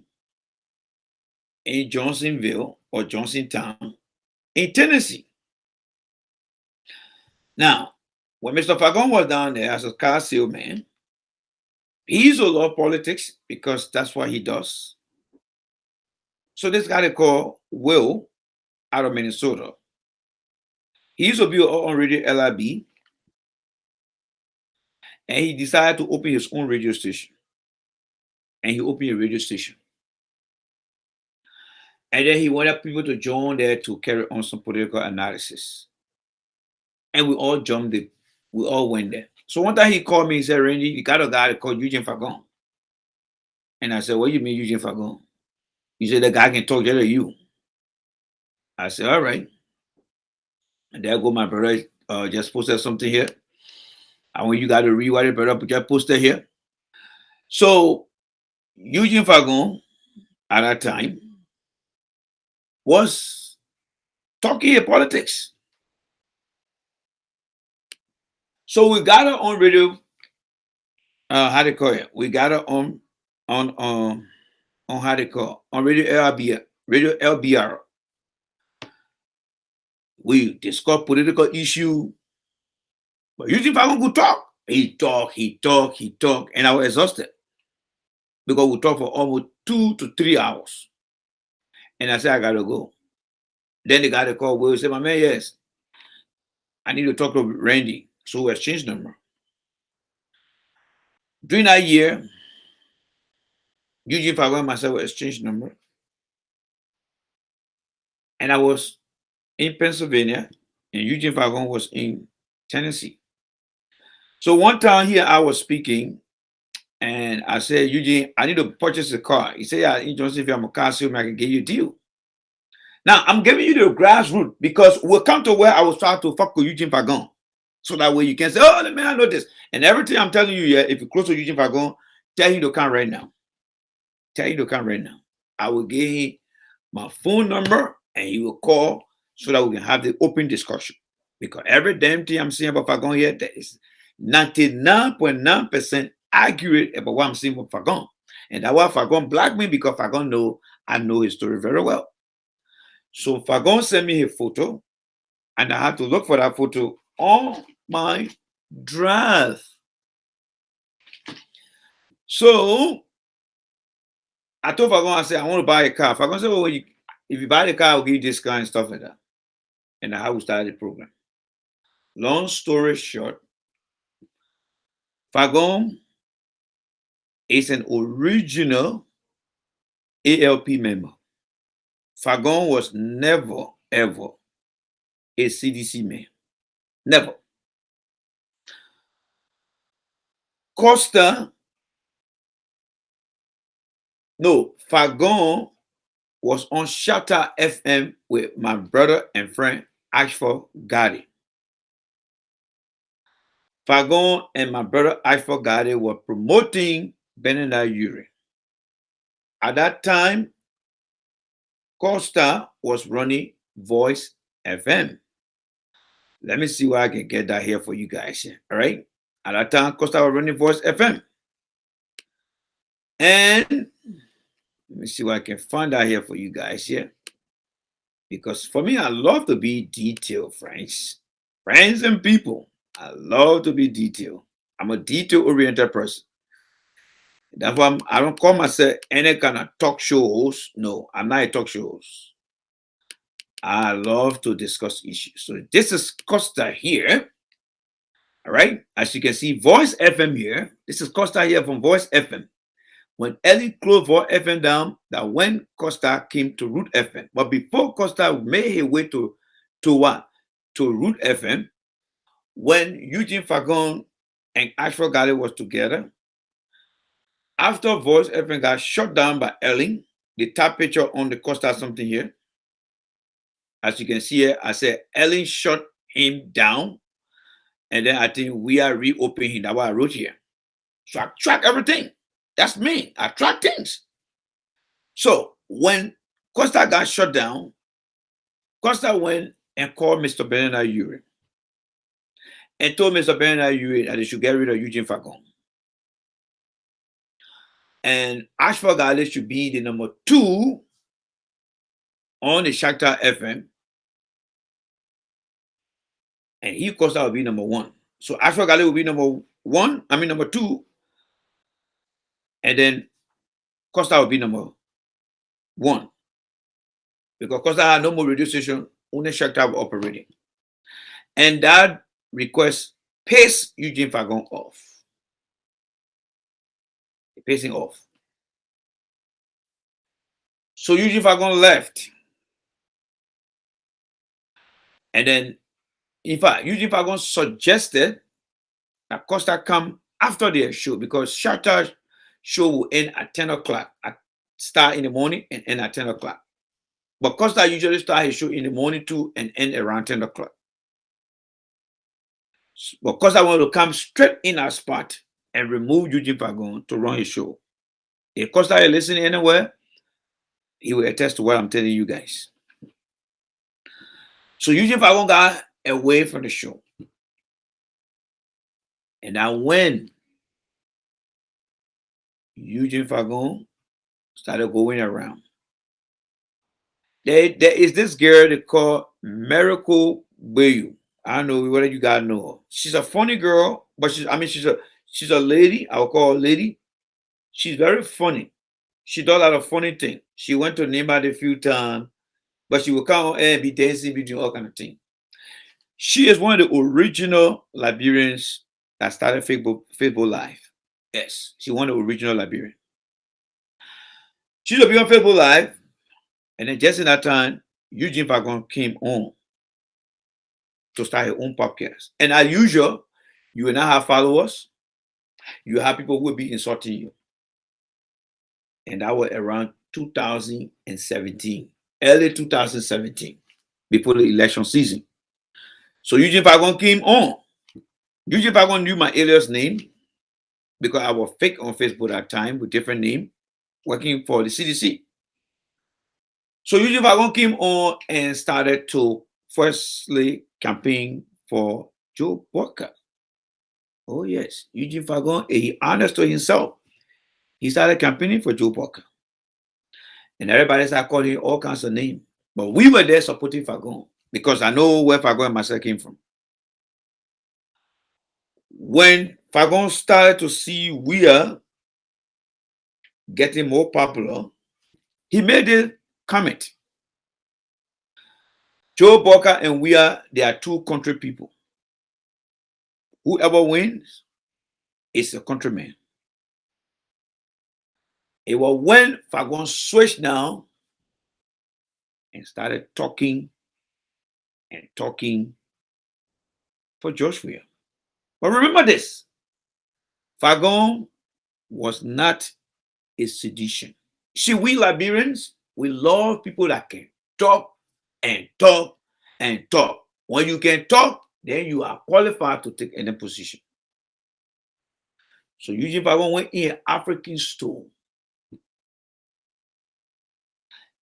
in Johnsonville or Johnsontown in Tennessee. Now, when Mr. Fahngon was down there as a car salesman, he used to love politics because that's what he does. So this guy they call Will out of Minnesota. He used to be on Radio LIB, and he decided to open his own radio station. And he opened a radio station. And then he wanted people to join there to carry on some political analysis. And we all jumped it. We all went there. So one time he called me, he said, Randy, you got a guy called Eugene Fahngon. And I said, what do you mean Eugene Fahngon? He said, the guy can talk better than you. I said, all right. And there go my brother, just posted something here. I want you guys to read what it brother just posted here. So Eugene Fahngon at that time was talking about politics. So we got her on radio. How they call it? We got her on how they call on Radio LBR. Radio LBR. We discussed political issue. But Eugene Fahngon could talk. He talk, and I was exhausted because we talked for almost 2 to 3 hours. And I said, I gotta go. Then the guy that called Will said, my man, yes, I need to talk to Randy. So we exchanged number. During that year, Eugene Fahngon and myself exchanged number. And I was in Pennsylvania, and Eugene Fahngon was in Tennessee. So one time here I was speaking, and I said, Eugene, I need to purchase a car. He said, yeah, in Johnsonville, I'm a car salesman, I can give you a deal. Now, I'm giving you the grassroots because we'll come to where I was trying to fuck with Eugene Fahngon. So that way you can say, oh, man, I know this. And everything I'm telling you, yeah, if you're close to Eugene Fahngon, tell him to come right now. Tell him to come right now. I will give him my phone number, and he will call so that we can have the open discussion. Because every damn thing I'm saying about Fahngon here, that is 99.9% accurate about what I'm saying about Fahngon. And that's why Fahngon blacked me, because Fahngon know I know his story very well. So Fahngon sent me a photo, and I had to look for that photo on my drive. So I told Fahngon, I said, I want to buy a car. Fahngon said, well, if you buy the car, I'll give you discount and stuff like that. And how we started the program. Long story short, Fagon is an original ALP member. Fagon was never, ever a CDC man. Never. Fagon was on Shatter FM with my brother and friend Ashford Gadi. Fagon and my brother Ashford Gadi were promoting Benenda Uri. At that time, Costa was running Voice FM. Let me see where I can get that here for you guys. All right. At that time, Costa was running Voice FM. And let me see where I can find that here for you guys here. Because for me, I love to be detailed, friends. Friends and people. I love to be detailed. I'm a detail-oriented person. That's why I don't call myself any kind of talk show host. No, I'm not a talk show host. I love to discuss issues. So this is Costa here. All right. As you can see, Voice FM here. This is Costa here from Voice FM. When Ellie closed Voice FM down, that when Costa came to Root FM. But before Costa made his way to what? To Root FM, when Eugene Fahngon and Ashford Galley was together, after Voice FM got shut down by Ellie, the top picture on the Costa something here. As you can see here, I said Ellen shut him down. And then I think we are reopening him. That's what I wrote here. So I track everything. That's me. I track things. So when Costa got shut down, Costa went and called Mr. Bernard Uri and told Mr. Bernard Uri that they should get rid of Eugene Fahngon. And Ashford Galley should be the number 2 on the Shakhtar FM. And he, Costa, will be number 1. So Ashford Galley will be number 2. And then Costa will be number 1. Because Costa had no more radio station, only Shakhtar were operating. And that request pissed Eugene Fahngon off. It pissed him off. So Eugene Fahngon left. And then, in fact, Eugene Fahngon suggested that Costa come after their show because Shakhtar's show will end at 10 o'clock. Start in the morning and end at 10 o'clock. But Costa usually start his show in the morning too and end around 10 o'clock. But Costa wanted to come straight in our spot and remove Eugene Fahngon to run his show. If Costa is listening anywhere, he will attest to what I'm telling you guys. So Eugene Fahngon got away from the show. And now when Eugene Fahngon started going around, there is this girl they call Miracle Bayu. I don't know whether you guys know her. She's a funny girl, but she's a lady. I will call her a lady. She's very funny. She does a lot of funny things. She went to Nimba a few times, but she will come on air and be dancing, be doing all kind of things. She is one of the original Liberians that started Facebook Live. Yes, she's one of the original Liberians. She will be on Facebook Live, and then just in that time, Eugene Fahngon came on to start her own podcast. And as usual, you will not have followers. You have people who will be insulting you. And that was around 2017, early 2017, before the election season. So Eugene Fahngon came on. Eugene Fahngon knew my alias name because I was fake on Facebook at that time with different name, working for the CDC. So Eugene Fahngon came on and started to firstly campaign for Joe Walker. Oh yes, Eugene Fahngon, he honest to himself. He started campaigning for Joe Walker. And everybody started calling him all kinds of names. But we were there supporting Fahngon because I know where Fahngon and myself came from. When Fahngon started to see we are getting more popular, he made a comment. Joe Boca and they are two country people. Whoever wins is a countryman. It was when Fahngon switched now and started talking for George Weah. But remember this, Fahngon was not a sedition. See, we Liberians, we love people that can talk and talk and talk. When you can talk, then you are qualified to take any position. So Eugene Fahngon went in an African store.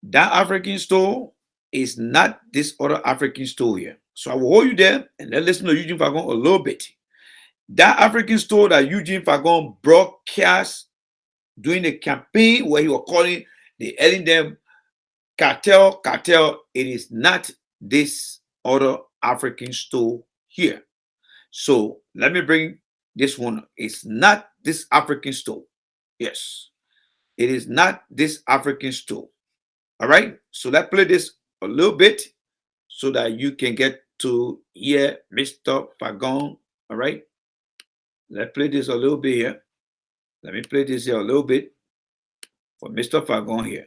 That African store is not this other African store here. So I will hold you there and let's listen to Eugene Fahngon a little bit. That African store that Eugene Fahngon broadcast during the campaign where he was calling the telling them cartel, it is not this other African store here. So let me bring this one. It's not this African store. Yes, it is not this African store. All right, so let's play this a little bit so that you can get to hear Mr. Fahngon. All right, let's play this a little bit here. Let me play this here a little bit for Mr. Fahngon here.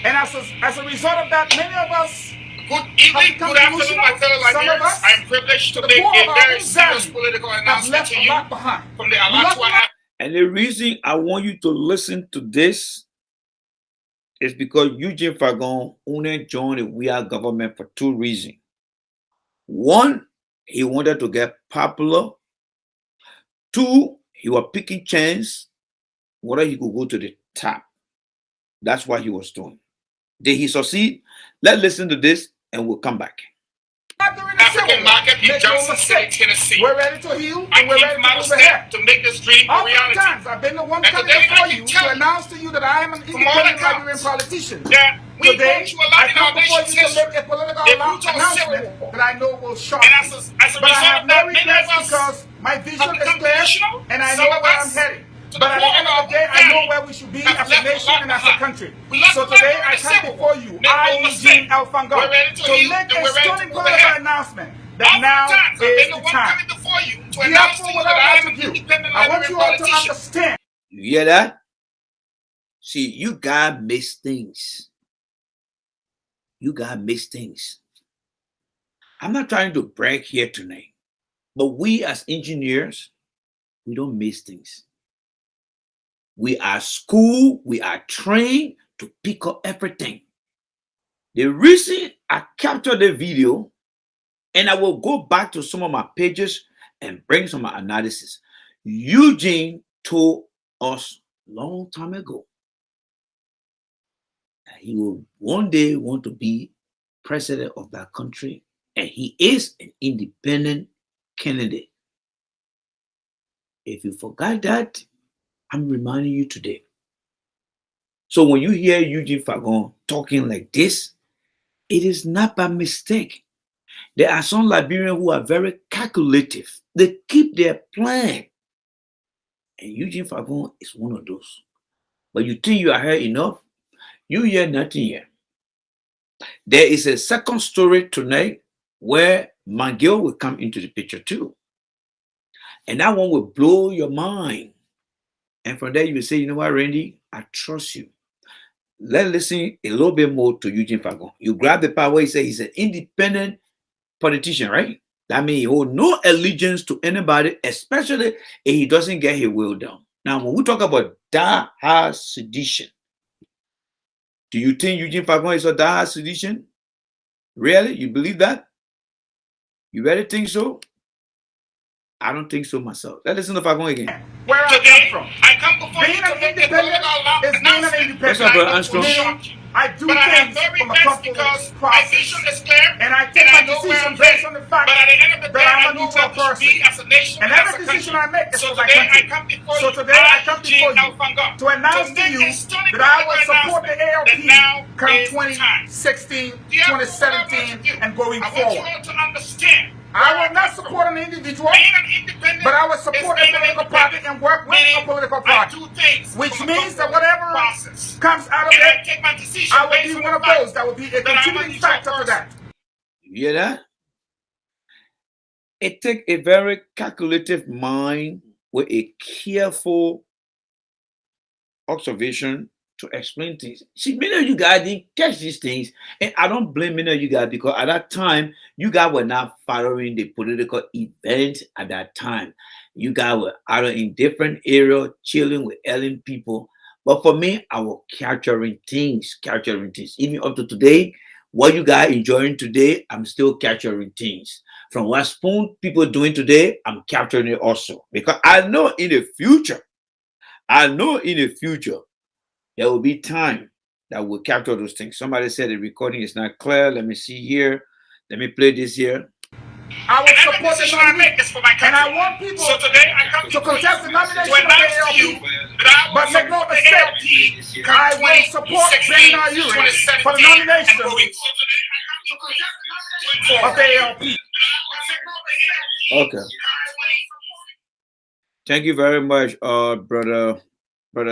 And as a result of that, many of us. Good evening, good afternoon, my fellow Liberians. I'm privileged to make a very serious political announcement to you from the Alatua. And the reason I want you to listen to this is because Eugene Fahngon only joined the Weah government for two reasons. One, he wanted to get popular. Two, he was picking chance whether he could go to the top. That's what he was doing. Did he succeed? Let's listen to this and we'll come back. African market in Johnson City, Tennessee. We're ready to heal. I came from out of step to make this dream a reality. I've been the one coming before you to announce to you that I am an independent Liberian politician. Yeah, we today, to a lot in our nation's history. A political announcement that I know will shock you. As a but I result have of no that, many of regrets us because my vision have is become clear delusional. and I Some know of where I'm us heading. to But at the the end of the day, I know where we should be as a nation and as a country. So today, I come before you, Eugene Fahngon, to make a stunning political announcement that now is the time. Therefore, what I want to do, I want you all to understand. You hear that? See, you gotta miss things. You gotta miss things. I'm not trying to brag here tonight, but we as engineers, we don't miss things. We are schooled, we are trained to pick up everything. The reason I captured the video, and I will go back to some of my pages and bring some of my analysis. Eugene told us long time ago that he will one day want to be president of that country, and he is an independent candidate. If you forgot that, I'm reminding you today. So when you hear Eugene Fahngon talking like this, it is not by mistake. There are some Liberians who are very calculative. They keep their plan. And Eugene Fahngon is one of those. But you think you are here enough? You hear nothing here. There is a second story tonight where Mangel will come into the picture too. And that one will blow your mind. And from there, you will say, you know what, Randy, I trust you. Let's listen a little bit more to Eugene Fahngon. You grab the part where he says he's an independent politician, right? That means he holds no allegiance to anybody, especially if he doesn't get his will done. Now, when we talk about die-hard sedition, do you think Eugene Fahngon is a die-hard sedition? Really? You believe that? You really think so? I don't think so myself. Let's listen to Fahngon again. Where I come from. Being an independent is being an independent. I do things from a couple of process. And I take my decision based on the fact that I'm a neutral person. And every decision I make is for my country. So today I come before you to announce to you that I will support the ALP come 2016, 2017, and going forward. I will not support an individual, but I will support a political party and work with a political party. Which means that whatever comes out of it, I will be one of those that will be a contributing factor to that. You You hear that? It takes a very calculative mind with a careful observation to explain things. See, many of you guys didn't catch these things, and I don't blame many of you guys because at that time, you guys were not following the political event at that time. You guys were either in different area, chilling with alien people. But for me, I was capturing things. Even up to today, what you guys enjoying today, I'm still capturing things. From what spoon people doing today, I'm capturing it also because I know in the future there will be time that will capture those things. Somebody said the recording is not clear. Let me see here. Let me play this here. I will support the nominee. And I want people so today I come to contest the nomination of the ALP. But make no mistake, I will support Ben Ayuri for the nomination of the ALP. Okay. Thank you very much, brother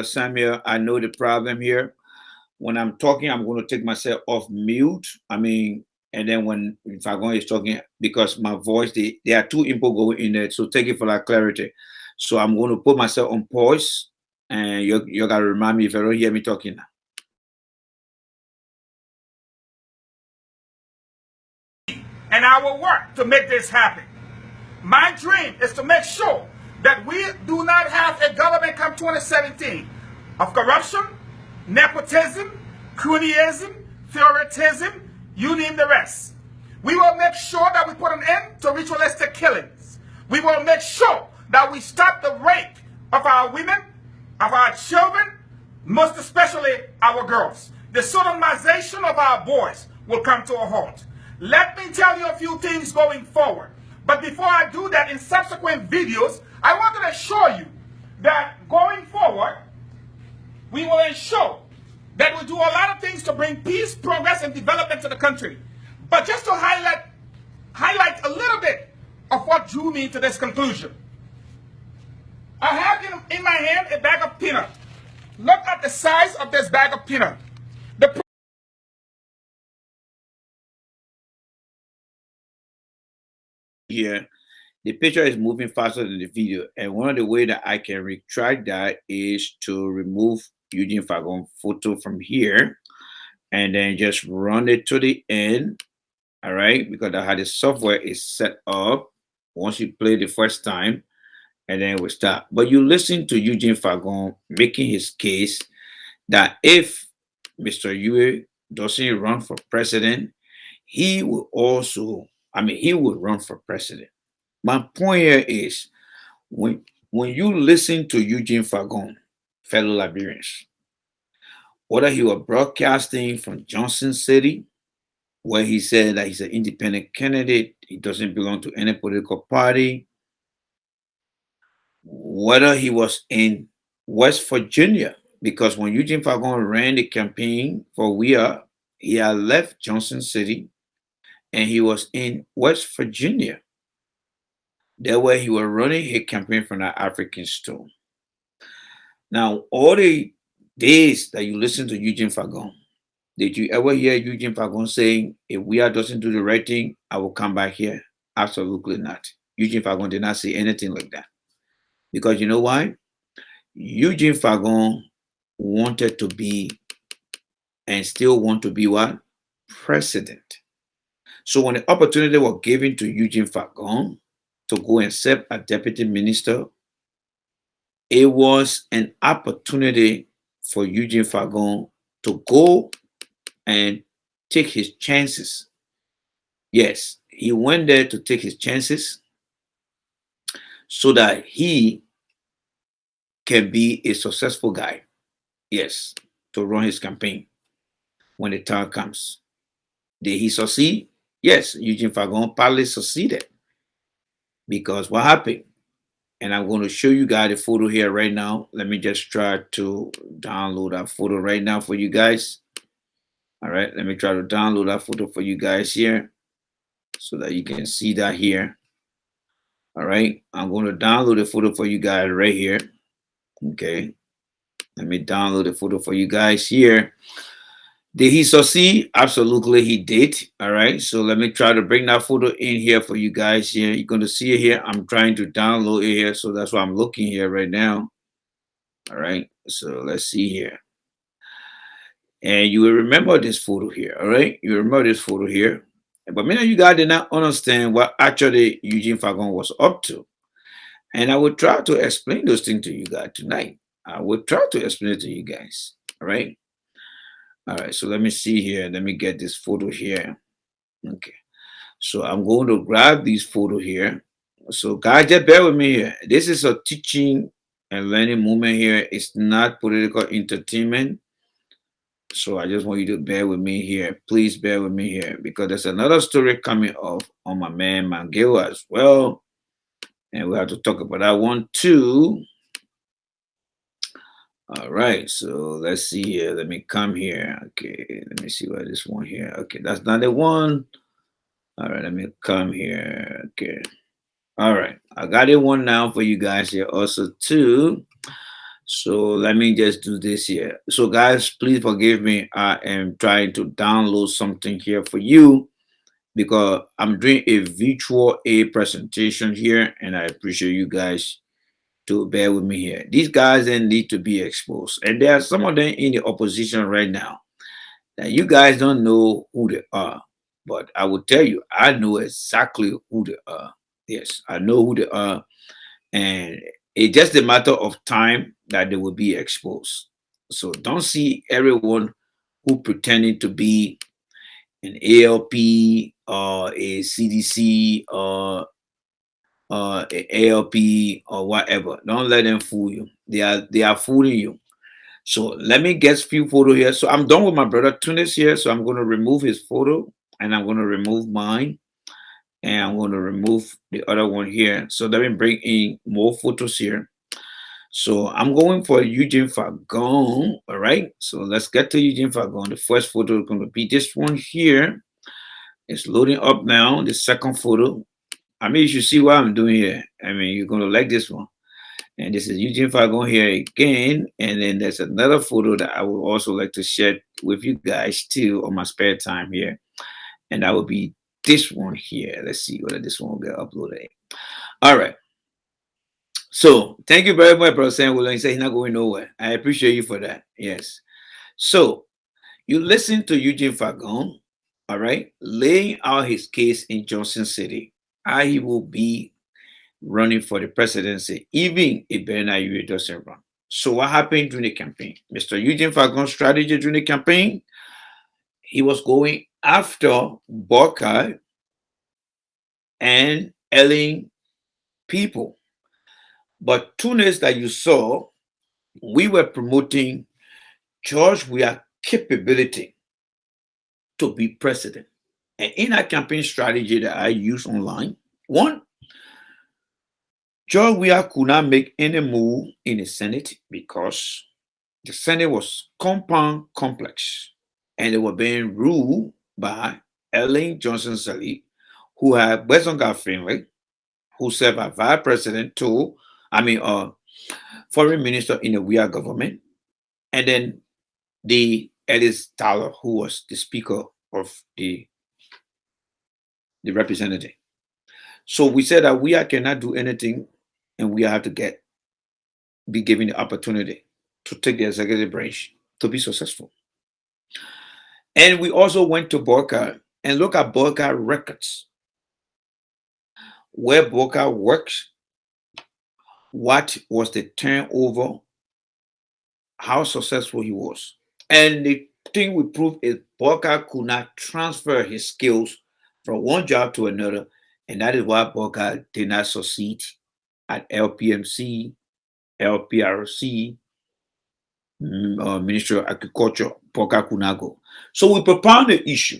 Samuel. I know the problem here. When I'm talking, I'm going to take myself off mute. I mean, and then when if I'm going is talking, because my voice, there are two input going in there. So thank you for that clarity. So I'm going to put myself on pause, and you got to remind me if you don't hear me talking now. And I will work to make this happen. My dream is to make sure that we do not have a government come 2017 of corruption, nepotism, cronyism, favoritism, you name the rest. We will make sure that we put an end to ritualistic killings. We will make sure that we stop the rape of our women, of our children, most especially our girls. The sodomization of our boys will come to a halt. Let me tell you a few things going forward. But before I do that, in subsequent videos, I wanted to show you that going forward, we will ensure that we do a lot of things to bring peace, progress, and development to the country. But just to highlight a little bit of what drew me to this conclusion. I have in my hand a bag of peanut. Look at the size of this bag of peanut. Here, the picture is moving faster than the video, and one of the way that I can retract that is to remove Eugene Fahngon photo from here, and then just run it to the end. All right, because I had the software is set up. Once you play the first time, and then we start. But you listen to Eugene Fahngon making his case that if Mr. Yue doesn't run for president, he will also, he would run for president. My point here is when you listen to Eugene Fahngon, fellow Liberians, whether he was broadcasting from Johnson City, where he said that he's an independent candidate, he doesn't belong to any political party, whether he was in West Virginia, because when Eugene Fahngon ran the campaign for We Are, he had left Johnson City and he was in West Virginia. That way he was running his campaign from the African store. Now, all the days that you listen to Eugene Fahngon, did you ever hear Eugene Fahngon saying, if We Are doesn't do the right thing, I will come back here? Absolutely not. Eugene Fahngon did not say anything like that. Because you know why? Eugene Fahngon wanted to be and still want to be what? President. So when the opportunity was given to Eugene Fahngon to go and serve as deputy minister, it was an opportunity for Eugene Fahngon to go and take his chances. Yes, he went there to take his chances so that he can be a successful guy. Yes, to run his campaign when the time comes. Did he succeed? Yes, Eugene Fahngon partly succeeded. Because what happened? And I'm going to show you guys the photo here right now. Let me just try to download that photo right now for you guys. All right, let me try to download that photo for you guys here so that you can see that here. All right, I'm going to download the photo for you guys right here. Okay, let me download the photo for you guys here. Did he succeed? Absolutely, he did. All right. So let me try to bring that photo in here for you guys here. You're going to see it here. I'm trying to download it here. So that's why I'm looking here right now. All right. So let's see here. And you will remember this photo here. All right. You remember this photo here. But many of you guys did not understand what actually Eugene Fahngon was up to. And I will try to explain those things to you guys tonight. I will try to explain it to you guys. All right. All right. So let me see here. Let me get this photo here. Okay. So I'm going to grab this photo here. So guys, just bear with me here. This is a teaching and learning moment here. It's not political entertainment. So I just want you to bear with me here. Please bear with me here because there's another story coming up on my man Mangeo as well. And we have to talk about that one too. All right, so let's see here. Let me come here. Okay, let me see what this one here. Okay, that's not the one. All right, let me come here. Okay. All right, I got it one now for you guys here also too. So let me just do this here. So guys, please forgive me. I am trying to download something here for you because I'm doing a virtual A presentation here, and I appreciate you guys to bear with me here. These guys then need to be exposed, and there are some of them in the opposition right now that you guys don't know who they are, but I will tell you, I know exactly who they are. Yes, I know who they are, and it's just a matter of time that they will be exposed. So don't see everyone who pretending to be an ALP or a CDC or a ALP or whatever. Don't let them fool you. They are fooling you. So let me get few photo here. So I'm done with my brother Tunis here. So I'm going to remove his photo and I'm going to remove mine and I'm going to remove the other one here. So let me bring in more photos here. So I'm going for Eugene Fahngon. All right. So let's get to Eugene Fahngon. The first photo is going to be this one here. It's loading up now. The second photo. I mean, you should see what I'm doing here. I mean, you're going to like this one. And this is Eugene Fahngon here again. And then there's another photo that I would also like to share with you guys too on my spare time here. And that would be this one here. Let's see whether this one will get uploaded. All right. So thank you very much, Brother Sam William. He said he's not going nowhere. I appreciate you for that. Yes. So you listen to Eugene Fahngon, all right, laying out his case in Johnson City. How he will be running for the presidency, even if Bernard Uribe doesn't run. So what happened during the campaign? Mr. Eugene Fahngon's strategy during the campaign, he was going after Burkhardt and Ellen people. But Tunis that you saw, we were promoting George Weah capability to be president. And in our campaign strategy that I use online, one, George Weah could not make any move in the Senate because the Senate was compound complex and they were being ruled by Ellen Johnson Sirleaf, who had Weston Finley, who served as vice president to, foreign minister in the Weah government, and then the Ellis Tyler, who was the speaker of the representative. So we said that Weah cannot do anything and we have to be given the opportunity to take the executive branch to be successful. And we also went to Burkhardt and look at Burkhardt records, where Burkhardt works, what was the turnover, how successful he was. And the thing we proved is Burkhardt could not transfer his skills from one job to another. And that is why Burkhardt did not succeed at LPMC, LPRC, Ministry of Agriculture, Burkhardt could not go. So we propounded the issue.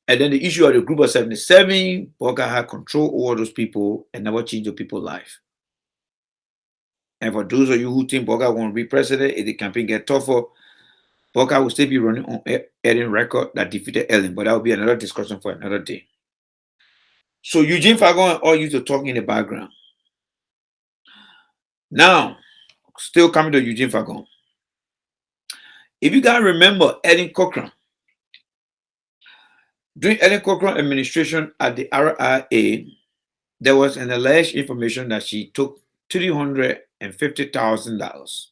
And then the issue of the group of 77, Burkhardt had control over those people and never changed the people's life. And for those of you who think Burkhardt won't be president, if the campaign get tougher, Burkhardt will still be running on Ellen record that defeated Ellen, but that will be another discussion for another day. So Eugene Fahngon all used to talk in the background. Now, still coming to Eugene Fahngon. If you guys remember Ellen Cochran, during Ellen Cochran administration at the RIA, there was an alleged information that she took $350,000.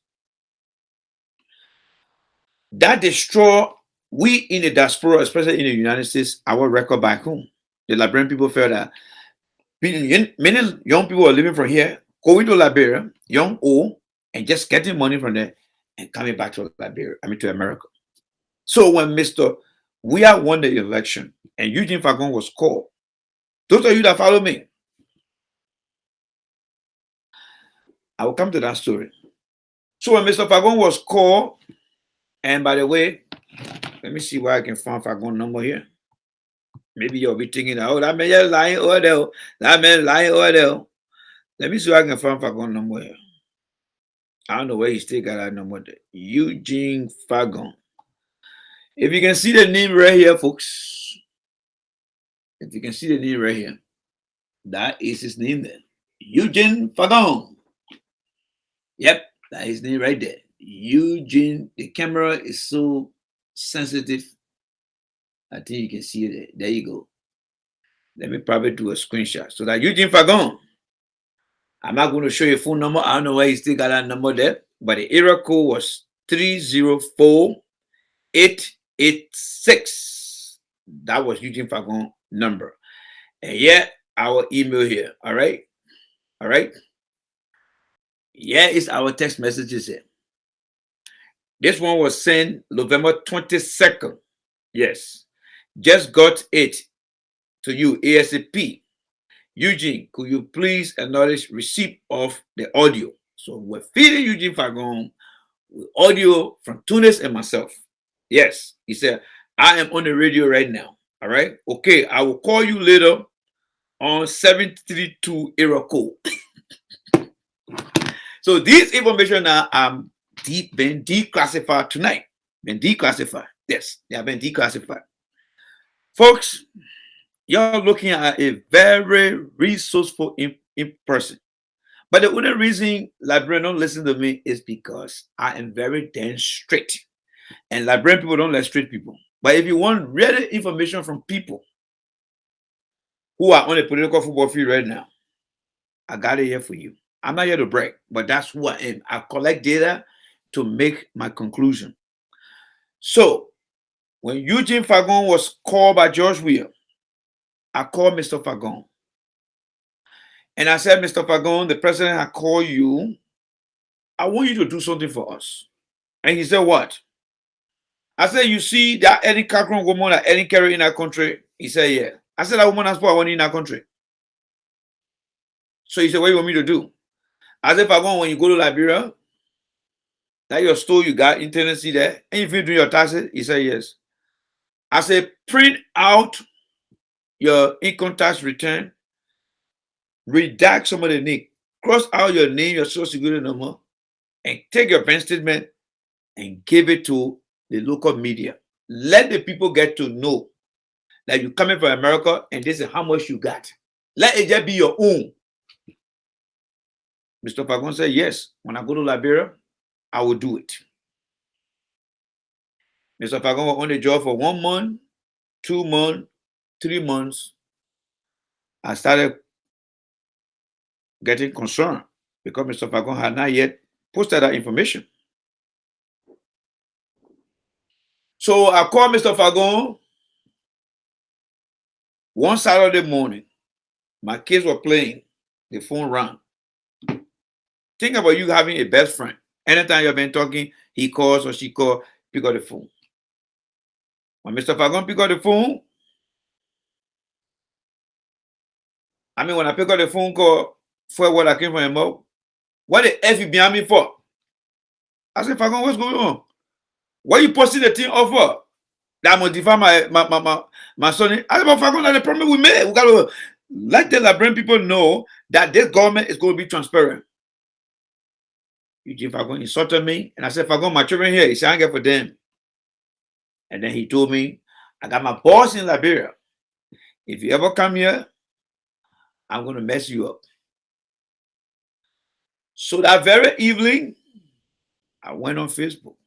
That destroyed we in the diaspora, especially in the United States, our record back home. The Liberian people felt that many young people are living from here, going to Liberia, young, old, and just getting money from there and coming back to Liberia, to America. So when Mr. Weah won the election and Eugene Fahngon was called, those of you that follow me, I will come to that story. So when Mr. Fahngon was called, and by the way, let me see where I can find Fahngon number here. Maybe you'll be thinking, oh, that man is lying over there. That man lying over there. Let me see where I can find Fahngon number here. I don't know where he still got that number there. Eugene Fahngon. If you can see the name right here, folks. If you can see the name right here, that is his name there. Eugene Fahngon. Yep, that is his name right there. Eugene. The camera is so sensitive. I think you can see it there. There you go. Let me probably do a screenshot. So that Eugene Fahngon. I'm not going to show you a phone number. I don't know why he still got that number there. But the area code was 304886. That was Eugene Fahngon number. And yeah, our email here. All right. All right. Yeah, it's our text messages here. This one was sent November 22nd. Yes. Just got it to you ASAP. Eugene, could you please acknowledge receipt of the audio? So we're feeding Eugene Fahngon with audio from Tunis and myself. Yes, he said, I am on the radio right now. All right. Okay, I will call you later on 732 area code. So this information now been declassified tonight. Been declassified. Yes, they have been declassified. Folks, you're looking at a very resourceful in person. But the only reason Liberians don't listen to me is because I am very damn straight. And Liberian people don't like straight people. But if you want real information from people who are on the political football field right now, I got it here for you. I'm not here to brag, but that's who I am. I collect data to make my conclusion. So when Eugene Fahngon was called by George Weah, I called Mr. Fahngon. And I said, Mr. Fahngon, the president, I call you. I want you to do something for us. And he said, what? I said, you see that Eddie Cochran woman that Eddie carry in our country? He said, yeah. I said, that woman has put one in our country. So he said, what do you want me to do? I said, Fahngon, when you go to Liberia, that your store you got in Tennessee there, and if you do your taxes, he said, yes. I said, print out your income tax return, redact some of the name, cross out your name, your social security number, and take your bank statement and give it to the local media. Let the people get to know that you're coming from America and this is how much you got. Let it just be your own. Mr. Fahngon said, yes, when I go to Liberia, I will do it. Mr. Fahngon was on the job for 1 month, 2 months, 3 months. I started getting concerned because Mr. Fahngon had not yet posted that information. So I called Mr. Fahngon one Saturday morning. My kids were playing. The phone rang. Think about you having a best friend. Anytime you've been talking, he calls or she calls, pick up the phone. When Mr. Fahngon pick up the phone, when I pick up the phone call for what I came from him up, what the F you behind me for? I said, Fahngon, what's going on? Why you posting the thing off for? That I'm gonna define my son. I said, but Fahngon, that's the problem we made. We gotta let the Liberian people know that this government is going to be transparent. Eugene Fahngon insulted me, and I said, Fahngon, my children here, he said, I ain't get for them. And then he told me, I got my boss in Liberia. If you ever come here, I'm going to mess you up. So that very evening, I went on Facebook.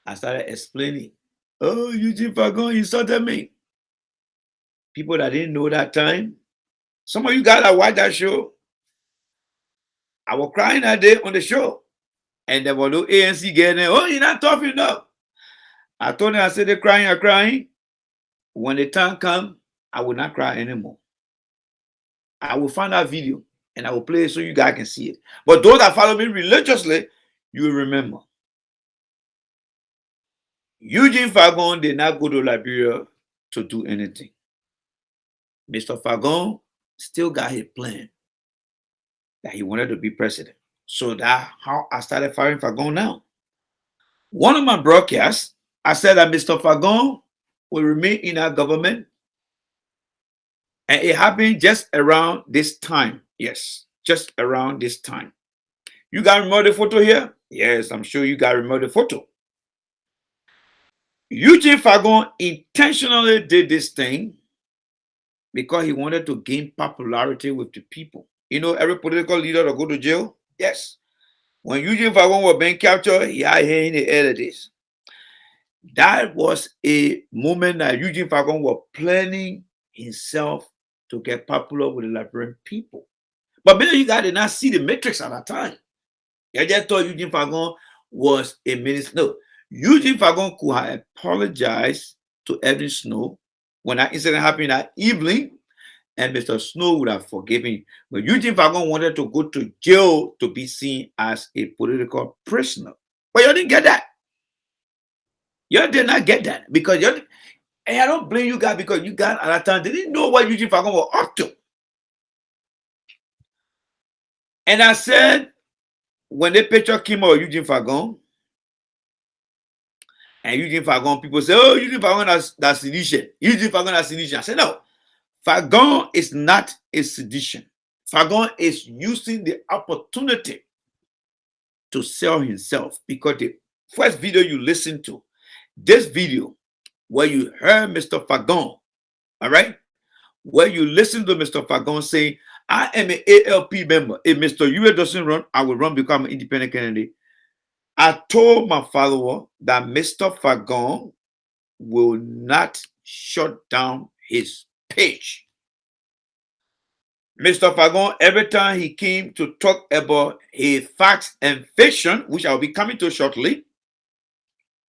I started explaining. Oh, Eugene Fahngon insulted me. People that didn't know that time. Some of you guys that watch that show, I was crying that day on the show. And there was no ANC getting there. Oh, you're not tough enough. I told them, I said, they're crying, are crying. When the time comes, I will not cry anymore. I will find that video and I will play it so you guys can see it. But those that follow me religiously, you will remember. Eugene Fahngon did not go to Liberia to do anything. Mr. Fahngon still got his plan that he wanted to be president. So that's how I started firing Fahngon now. One of my broadcasts, I said that Mr. Fahngon will remain in our government. And it happened just around this time. Yes, just around this time. You guys remember the photo here? Yes, I'm sure you guys remember the photo. Eugene Fahngon intentionally did this thing because he wanted to gain popularity with the people. You know, every political leader that go to jail? Yes. When Eugene Fahngon was being captured, he had hair in the air of this. That was a moment that Eugene Fahngon was planning himself to get popular with the Liberian people. But many of you guys did not see the matrix at that time. I just thought Eugene Fahngon was a minister. No, Eugene Fahngon could have apologized to Edwin Snow when that incident happened that evening, and Mr. Snow would have forgiven him. But Eugene Fahngon wanted to go to jail to be seen as a political prisoner. But you didn't get that. You did not get that because you. And I don't blame you guys because you guys at that time didn't know what Eugene Fahngon was up to. And I said, when the picture came out of Eugene Fahngon, and Eugene Fahngon, people say, oh, Eugene Fahngon that's sedition. Eugene Fahngon that's sedition. I said, no, Fahngon is not a sedition. Fahngon is using the opportunity to sell himself because the first video you listen to, this video, where you heard Mr. Fahngon, all right? Where you listen to Mr. Fahngon say, I am an ALP member. If Mr. Ure doesn't run, I will run because I'm an independent candidate. I told my follower that Mr. Fahngon will not shut down his page. Mr. Fahngon, every time he came to talk about his facts and fiction, which I'll be coming to shortly,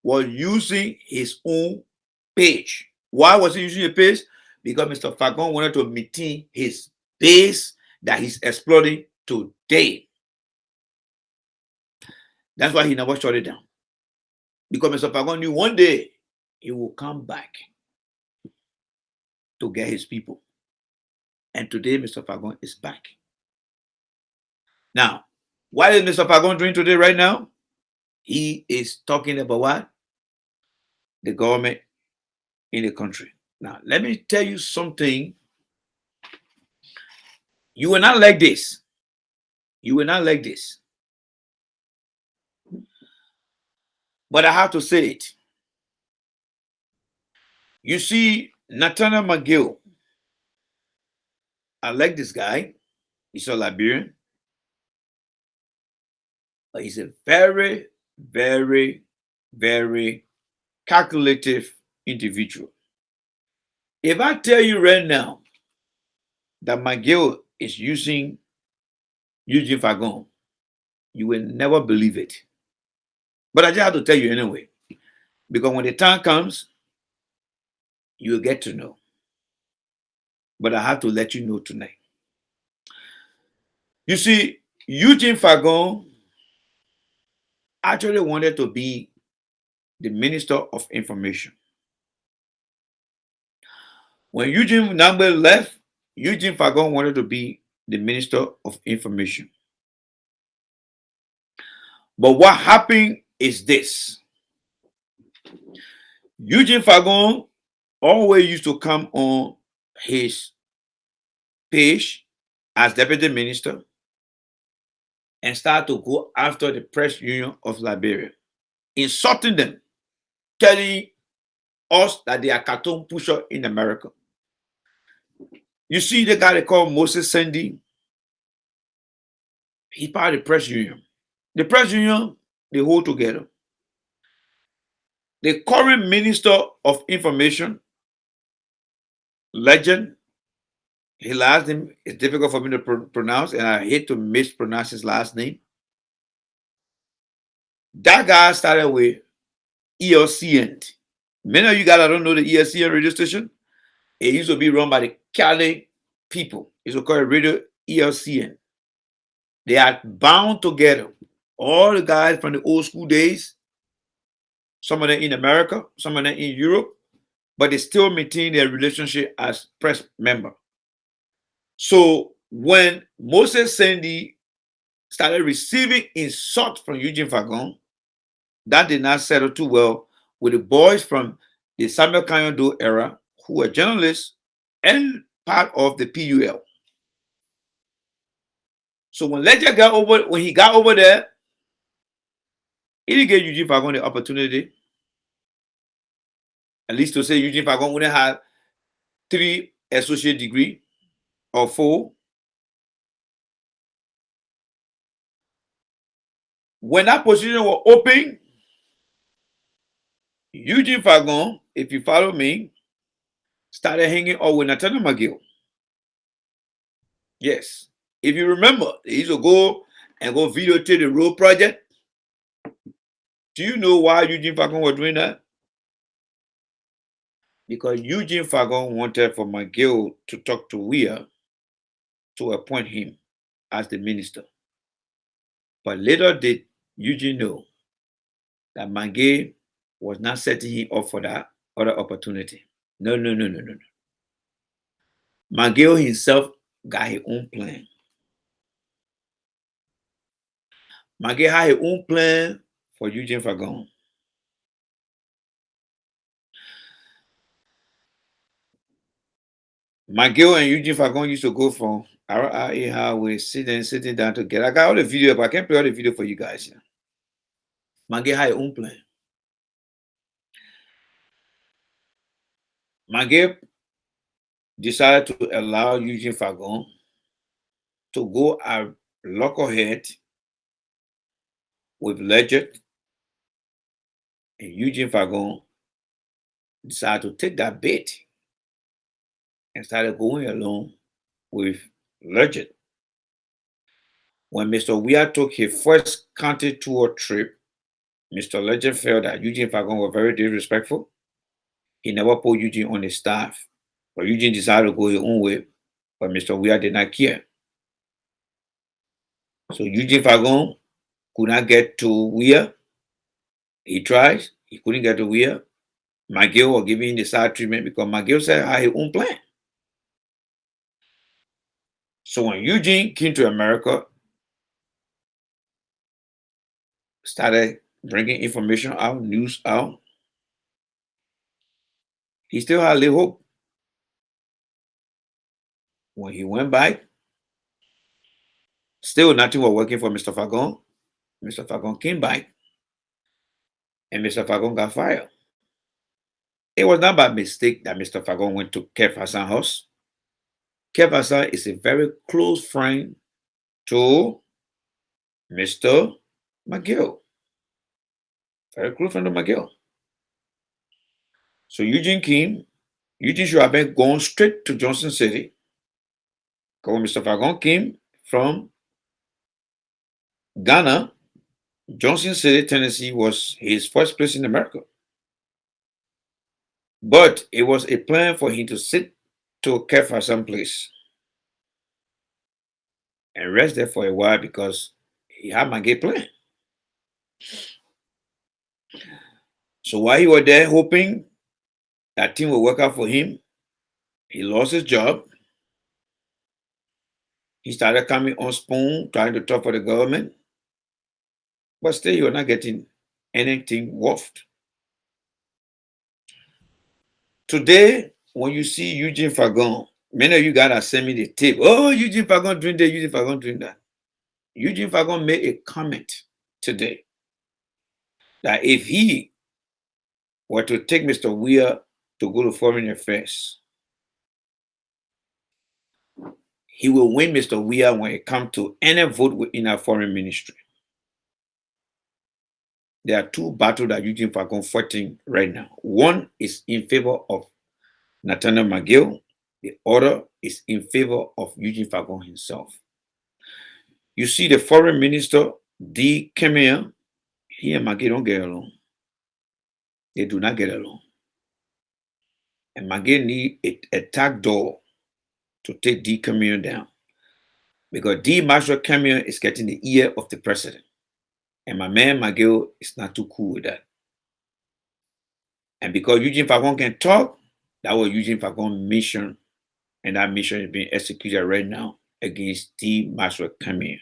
was using his own page. Why was he using a page? Because Mr. Fahngon wanted to maintain his base that he's exploring today. That's why he never shut it down. Because Mr. Fahngon knew one day he will come back to get his people. And today, Mr. Fahngon is back. Now, what is Mr. Fahngon doing today right now? He is talking about what? The government in the country. Now, let me tell you something. You will not like this. You will not like this. But I have to say it. You see, Nathaniel McGill, I like this guy. He's a Liberian. But he's a very, very, very calculative individual. If I tell you right now that McGill is using Eugene Fahngon, you will never believe it. But I just have to tell you anyway. Because when the time comes, you will get to know. But I have to let you know tonight. You see, Eugene Fahngon actually wanted to be the Minister of Information. When Eugene Fahngon left, Eugene Fahngon wanted to be the Minister of Information. But what happened is this. Eugene Fahngon always used to come on his page as Deputy Minister and start to go after the press union of Liberia, insulting them, telling us that they are cartoon pusher in America. You see the guy they call Moses Sandy? He's part of the press union. The press union, they hold together. The current Minister of Information, Legend, his last name is difficult for me to pronounce, and I hate to mispronounce his last name. That guy started with ELCN. Many of you guys don't know the ELCN radio station. It used to be run by the Cali people. It's called Radio ELCN. They are bound together. All the guys from the old school days, some of them in America, some of them in Europe, but they still maintain their relationship as press member. So when Moses Sandy started receiving insult from Eugene Fahngon, that did not settle too well with the boys from the Samuel Canyon Doe era who were journalists and part of the PUL. So when Ledger when he got over there, he didn't give Eugene Fahngon the opportunity, at least to say Eugene Fahngon wouldn't have 3 associate degree or 4. When that position was open, Eugene Fahngon, if you follow me, started hanging out with Nathaniel McGill. Yes. If you remember, they used to go videotape the road project. Do you know why Eugene Fahngon was doing that? Because Eugene Fahngon wanted for McGill to talk to Weir to appoint him as the minister. But later did Eugene know that McGill was not setting him up for that other opportunity. No. McGill himself got his own plan. McGill had his own plan for Eugene Fahngon. McGill and Eugene Fahngon used to go from RIA Highway, sitting down together. I got all the video, but I can't play all the video for you guys here. McGill had his own plan. McGill decided to allow Eugene Fahngon to go at lockerhead with Legend, and Eugene Fahngon decided to take that bait and started going along with Legend. When Mr. Weir took his first county tour trip, Mr. Legend felt that Eugene Fahngon was very disrespectful. He never put Eugene on his staff, but Eugene decided to go his own way, but Mr. Weir did not care. So Eugene Fahngon could not get to Weir. He tried, he couldn't get to Weir. McGill was giving him the side treatment because McGill said had his own plan. So when Eugene came to America, started bringing information out, news out, he still had little hope. When he went back, still nothing was working for Mr. Fahngon. Mr. Fahngon came back, and Mr. Fahngon got fired. It was not by mistake that Mr. Fahngon went to Kev Hassan's house. Kev Hassan is a very close friend to Mr. McGill. Very close friend of McGill. So Eugene came. Eugene should have been going straight to Johnson City. Because when Mr. Fahngon came from Ghana, Johnson City, Tennessee was his first place in America. But it was a plan for him to sit to Kev Hassan's place and rest there for a while because he had McGill plan. So while he was there hoping that thing would work out for him, he lost his job. He started coming on spoon, trying to talk for the government. But still, he was not getting anything worth. Today, when you see Eugene Fahngon, many of you guys are sending me the tape. Oh, Eugene Fahngon doing that, Eugene Fahngon doing that. Eugene Fahngon made a comment today that if he were to take Mr. Weir to go to Foreign Affairs, he will win Mr. Weir when it comes to any vote within our foreign ministry. there are two battles that Eugene Fahngon fighting right now. One is in favor of Nathaniel McGill. The other is in favor of Eugene Fahngon himself. You see the foreign minister, D. Kemia, he and McGill don't get along. They do not get along. And McGill need a tag door to take D. Kemia down. Because D. Marshall Kemia is getting the ear of the president. And my man McGill is not too cool with that. And because Eugene Fahngon can talk, that was Eugene Fahngon's mission. And that mission is being executed right now against D. Marshall Kemia.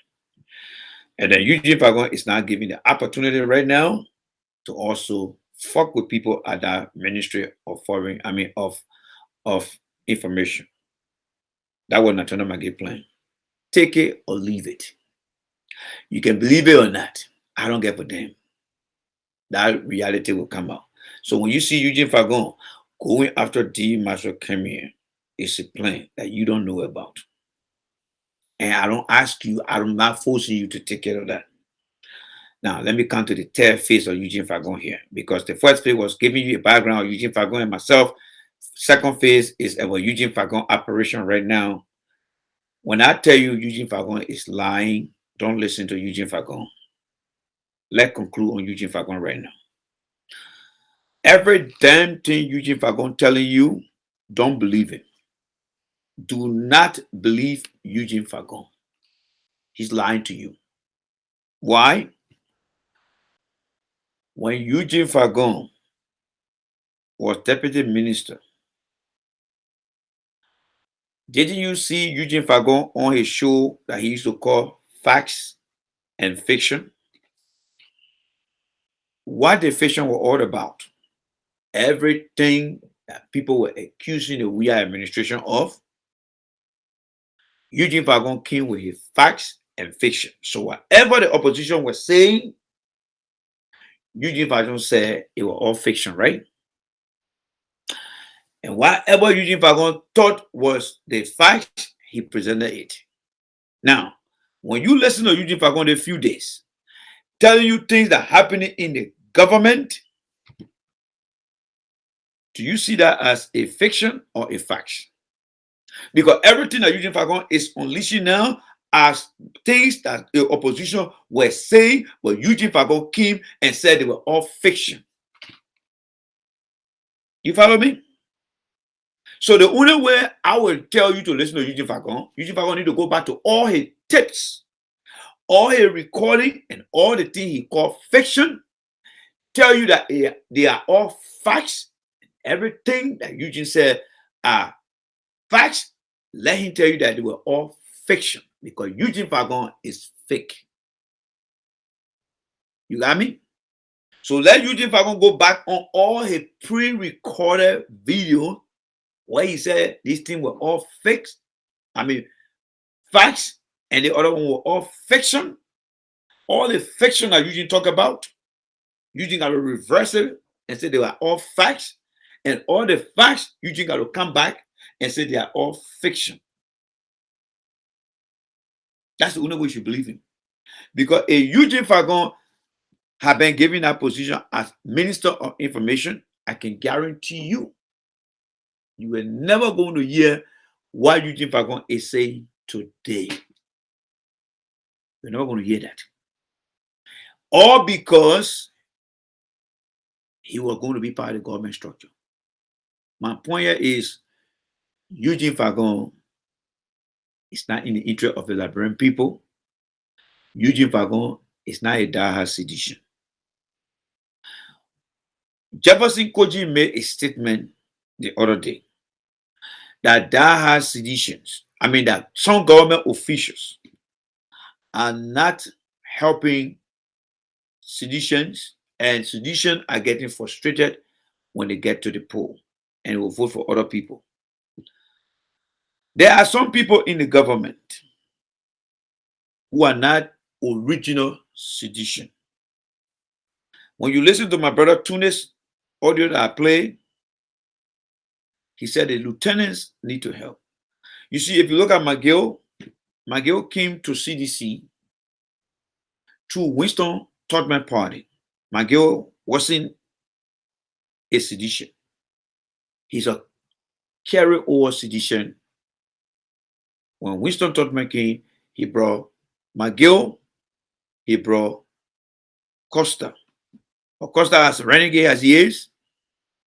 And then Eugene Fahngon is now giving the opportunity right now to also fuck with people at that Ministry of Foreign, of Information. That was Nathaniel McGill plan. Take it or leave it. You can believe it or not. I don't give a damn. That reality will come out. So when you see Eugene Fahngon going after D. Marshall Kemia, it's a plan that you don't know about. And I don't ask you, I'm not forcing you to take care of that. Now, let me come to the third phase of Eugene Fahngon here, because the first phase was giving you a background of Eugene Fahngon and myself. Second phase is about Eugene Fahngon operation right now. When I tell you Eugene Fahngon is lying, don't listen to Eugene Fahngon. Let's conclude on Eugene Fahngon right now. Every damn thing Eugene Fahngon telling you, don't believe it. Do not believe Eugene Fahngon. He's lying to you. Why? When Eugene Fahngon was deputy minister, didn't you see Eugene Fahngon on his show that he used to call Facts and Fiction? What the fiction was all about? Everything that people were accusing the we administration of, Eugene Fahngon came with his facts and fiction. So whatever the opposition was saying, Eugene Fahngon said it was all fiction, right? And whatever Eugene Fahngon thought was the fact, he presented it. Now, when you listen to Eugene Fahngon a few days, telling you things that are happening in the government, do you see that as a fiction or a fact? Because everything that Eugene Fahngon is unleashing now as things that the opposition were saying, but Eugene Fahngon came and said they were all fiction. You follow me? So the only way I will tell you to listen to Eugene Fahngon need to go back to all his tapes, all his recording, and all the things he called fiction, tell you that they are all facts. Everything that Eugene said are facts. Let him tell you that they were all fiction, because Eugene Fahngon is fake. You got me? So let Eugene Fahngon go back on all his pre-recorded videos where he said these things were all facts, facts, and the other one were all fiction. All the fiction that Eugene talk about, Eugene got to reverse it and say they were all facts, and all the facts, Eugene got to come back and say they are all fiction. That's the only way you should believe him. Because if Eugene Fahngon had been given that position as Minister of Information, I can guarantee you, you are never going to hear what Eugene Fahngon is saying today. You're never going to hear that. All because he was going to be part of the government structure. My point here is Eugene Fahngon is not in the interest of the Liberian people. Eugene Fahngon is not a diehard sedition. Jefferson Koji made a statement the other day that diehard seditions, that some government officials are not helping seditions, and seditions are getting frustrated when they get to the poll and will vote for other people. There are some people in the government who are not original sedition. When you listen to my brother Tunis audio that I played, he said the lieutenants need to help. You see, if you look at McGill came to CDC through Winston Tubman Party. McGill wasn't a sedition. He's a carry-over sedition. When Winston Totman came, he brought McGill, he brought Costa. But Costa, as renegade as he is,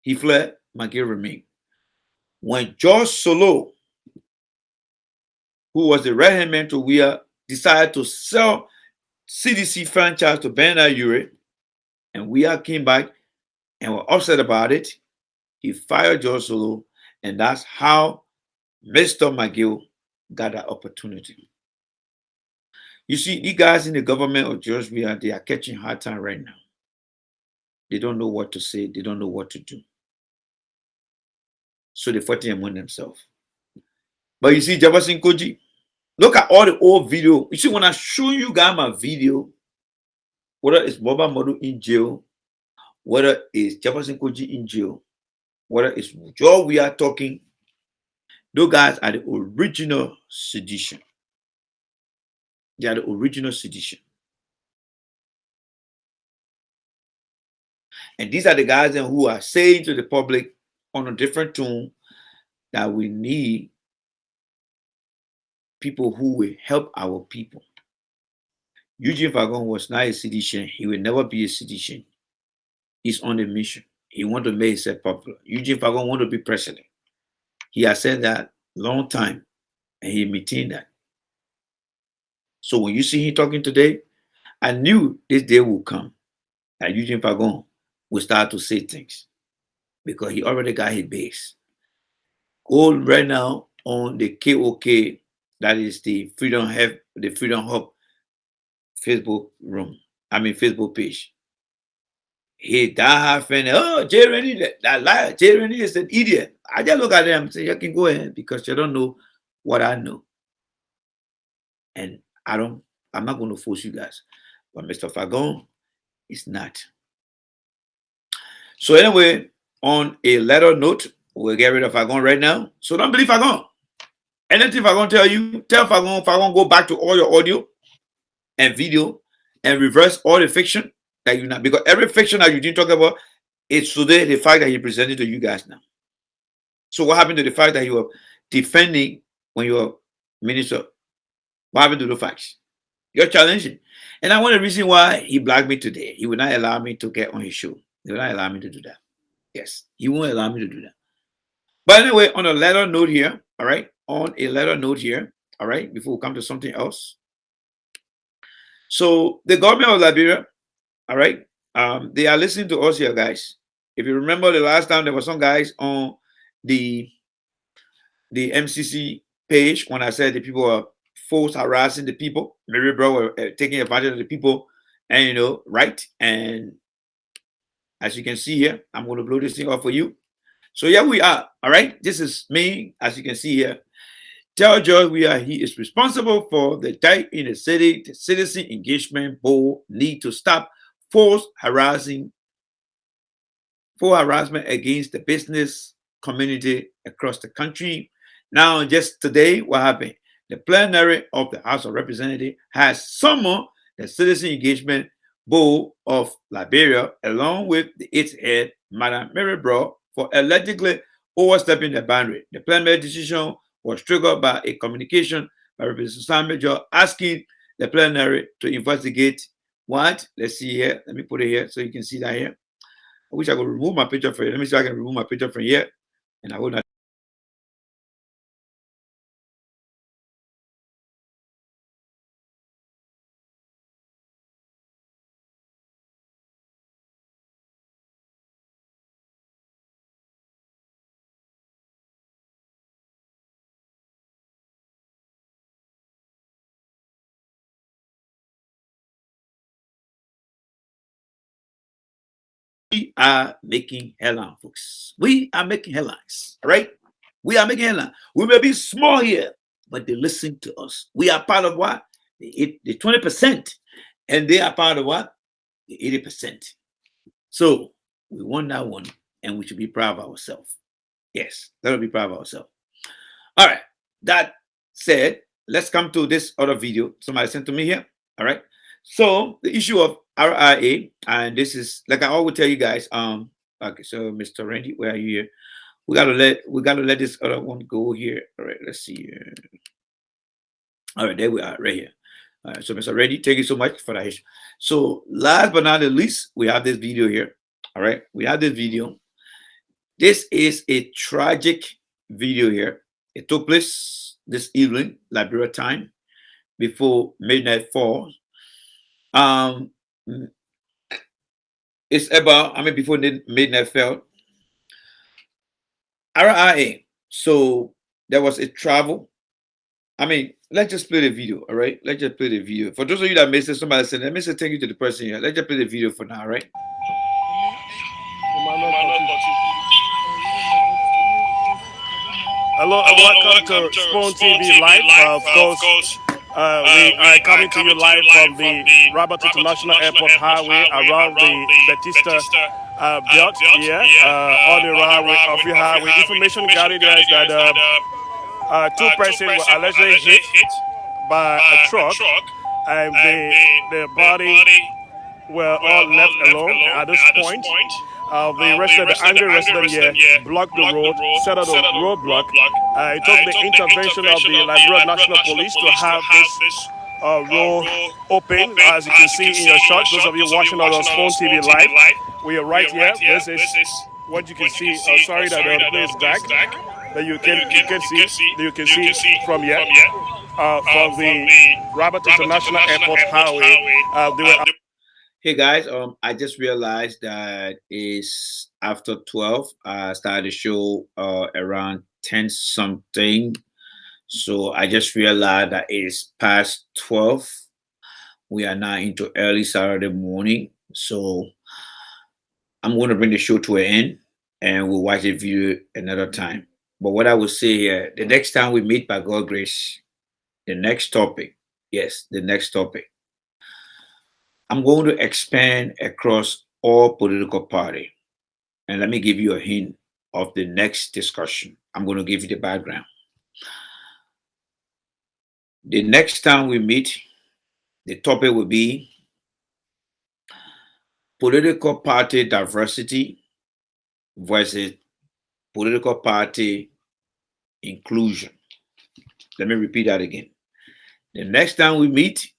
he fled, McGill remained. When George Solo, who was the right-hand man to Weir, decided to sell CDC franchise to Bernard Urey, and Weir came back and were upset about it, he fired George Solo, and that's how Mr. McGill got that opportunity. You see, the guys in the government of George Weir, they are catching hard time right now. They don't know what to say. They don't know what to do. So they're fighting among themselves. But you see, Jefferson Koji, look at all the old video. You see, when I show you guys my video, whether it's Boba Modu in jail, whether it's Jefferson Koji in jail, whether it's Joe we are talking, those guys are the original sedition. They are the original sedition. And these are the guys who are saying to the public on a different tone that we need people who will help our people. Eugene Fahngon was not a sedition. He will never be a sedition. He's on a mission. He wants to make himself popular. Eugene Fahngon wants to be president. He has said that long time, and he maintained that. So when you see him talking today, I knew this day will come that Eugene Fahngon will start to say things because he already got his base. Go right now on the KOK, that is the Freedom Hub Facebook Facebook page. He that friend, oh, Jay Rennie, that liar, Jay Rennie is an idiot. I just look at them and say, you can go ahead because you don't know what I know. And I'm not going to force you guys. But Mr. Fahngon is not. So anyway, on a lighter note, we'll get rid of Fahngon right now. So don't believe Fahngon. Anything Fahngon tell you, tell Fahngon go back to all your audio and video and reverse all the fiction that you not, because every fiction that you didn't talk about, it's today the fact that he presented to you guys now. So what happened to the fact that you were defending when you were minister? What happened to the facts? You're challenging. And I want the reason why he blocked me today. He would not allow me to get on his show. He will not allow me to do that. Yes, he won't allow me to do that. But anyway, on a lighter note here, all right, on a lighter note here, all right, before we come to something else. So the government of Liberia, all right, they are listening to us here, guys. If you remember the last time there were some guys on the MCC page when I said the people are forced harassing the people, Mary Bro were taking advantage of the people, and right? And as you can see here, I'm going to blow this thing off for you. So here we are, all right? This is me, as you can see here. Tell George he is responsible for the die in the city. The Citizen Engagement Board need to stop forced harassment against the business community across the country. Now, just today, what happened? The plenary of the House of Representatives has summoned the Citizen Engagement Board of Liberia, along with its head, Madam Mary Bro, for allegedly overstepping the boundary. The plenary decision was triggered by a communication by Representative Sam Major asking the plenary to investigate what? Let's see here. Let me put it here so you can see that here. I wish I could remove my picture from here. Let me see if I can remove my picture from here. And I will not. We are making headlines, folks. We are making headlines, all right? We are making headlines. We may be small here, but they listen to us. We are part of what? The 20%. And they are part of what? The 80%. So we won that one, and we should be proud of ourselves. Yes, let us be proud of ourselves. All right. That said, let's come to this other video somebody sent to me here. All right. So the issue of RIA, and this is like I always tell you guys. Okay, so Mr. Randy, where are you here? We gotta let this other one go here. All right, let's see here. All right, there we are, right here. All right, so Mr. Randy, thank you so much for that. So last but not the least, we have this video here. All right, we have this video. This is a tragic video here. It took place this evening, Liberia time, before midnight falls. Um, it's about, I mean, before midnight fell. RIA. So there was a travel. I mean, let's just play the video, all right? Let's just play the video. For those of you that missed it, somebody said, let me say thank you to the person here. Let's just play the video for now, right? Hello and welcome to Spoon TV Live. Of course, we are coming to you live from the Rabat International Airport Highway around the Batista belt here on the Railway Highway. Information gathered here is that two persons were allegedly hit by a truck, and the body were all left alone at this point. The angry resident here blocked the road, set up a roadblock. It took the intervention of the Liberia National Police to have this road open. As you can see in your shot, those of you watching us on Phone TV Live, we are right here. This is what you can see. Sorry that the place is dark. That you can see from here, from the Rabat International Airport Highway. They were. Hey guys, I just realized that it's after 12. I started the show around 10 something. So I just realized that it's past 12. We are now into early Saturday morning. So I'm going to bring the show to an end and we'll watch the video another time. But what I will say here, the next time we meet by God grace, the next topic, yes, the next topic, I'm going to expand across all political party. And let me give you a hint of the next discussion. I'm going to give you the background. The next time we meet, the topic will be political party diversity versus political party inclusion. Let me repeat that again. The next time we meet,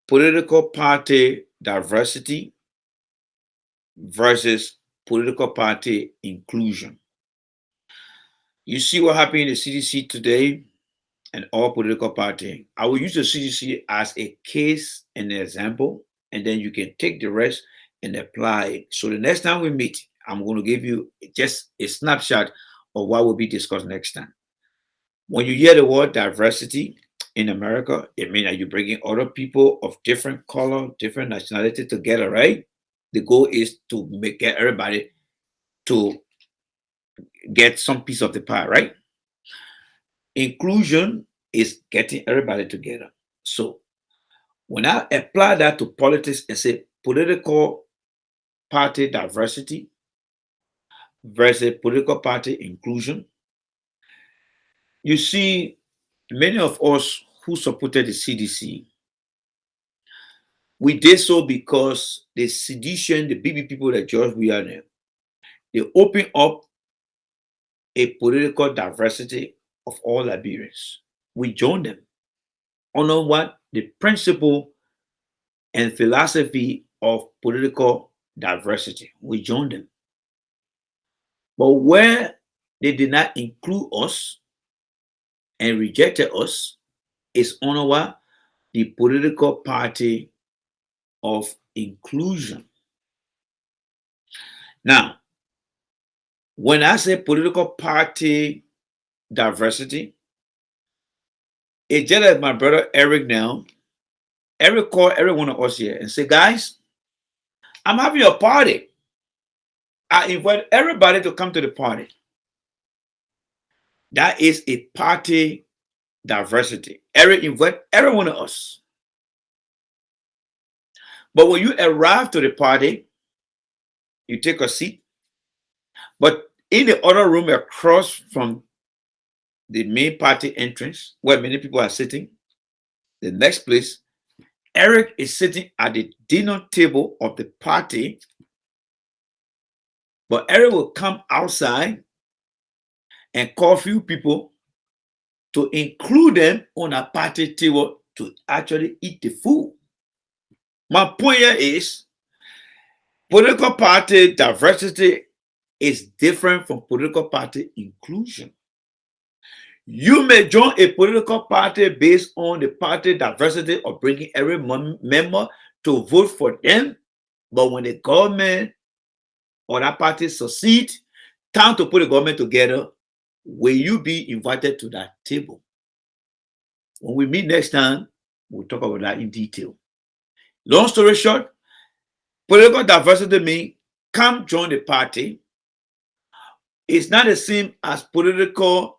political party diversity versus political party inclusion. You see what happened in the CDC today and all political party. I will use the CDC as a case and an example, and then you can take the rest and apply it. So the next time we meet, I'm going to give you just a snapshot of what will be discussed next time. When you hear the word diversity, in America, it means that you're bringing other people of different color, different nationality together, right? The goal is to get everybody to get some piece of the pie, right? Inclusion is getting everybody together. So when I apply that to politics and say political party diversity versus political party inclusion, you see many of us who supported the CDC, we did so because the sedition, the BB people that George we are there, they open up a political diversity of all Liberians. We joined them under what the principle and philosophy of political diversity. We joined them. But where they did not include us and rejected us is under what? The political party of inclusion. Now, when I say political party diversity, it's just like my brother Eric now. Eric called every one of us here and said, guys, I'm having a party. I invite everybody to come to the party. That is a party diversity. Eric invite every one of us. But when you arrive to the party, you take a seat. But in the other room across from the main party entrance, where many people are sitting, the next place, Eric is sitting at the dinner table of the party, but Eric will come outside and call a few people to include them on a party table to actually eat the food. My point here is political party diversity is different from political party inclusion. You may join a political party based on the party diversity of bringing every member to vote for them, but when the government or that party succeed, time to put the government together, will you be invited to that table? When we meet next time, we'll talk about that in detail. Long story short, political diversity means come join the party. It's not the same as political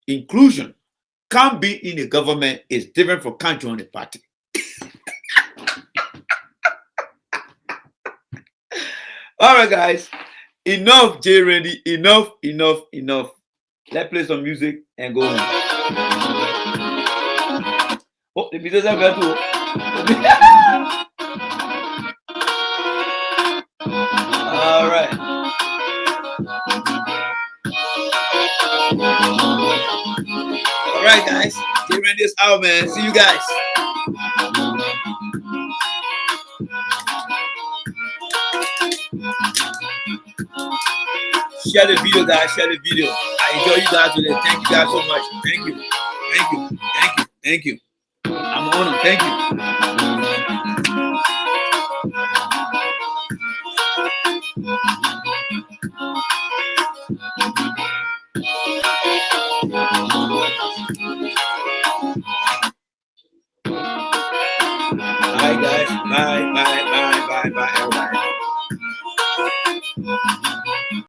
inclusion. Can't be in the government is different from can't join the party. All right, guys. Enough, J. Randy. Enough. Let's play some music and go home. Oh, the videos are better too. All right. All right, guys. J. Randy is out, man. See you guys. Share the video, guys. Share the video. I enjoy you guys today. Thank you guys so much. Thank you. I'm honored. Thank you.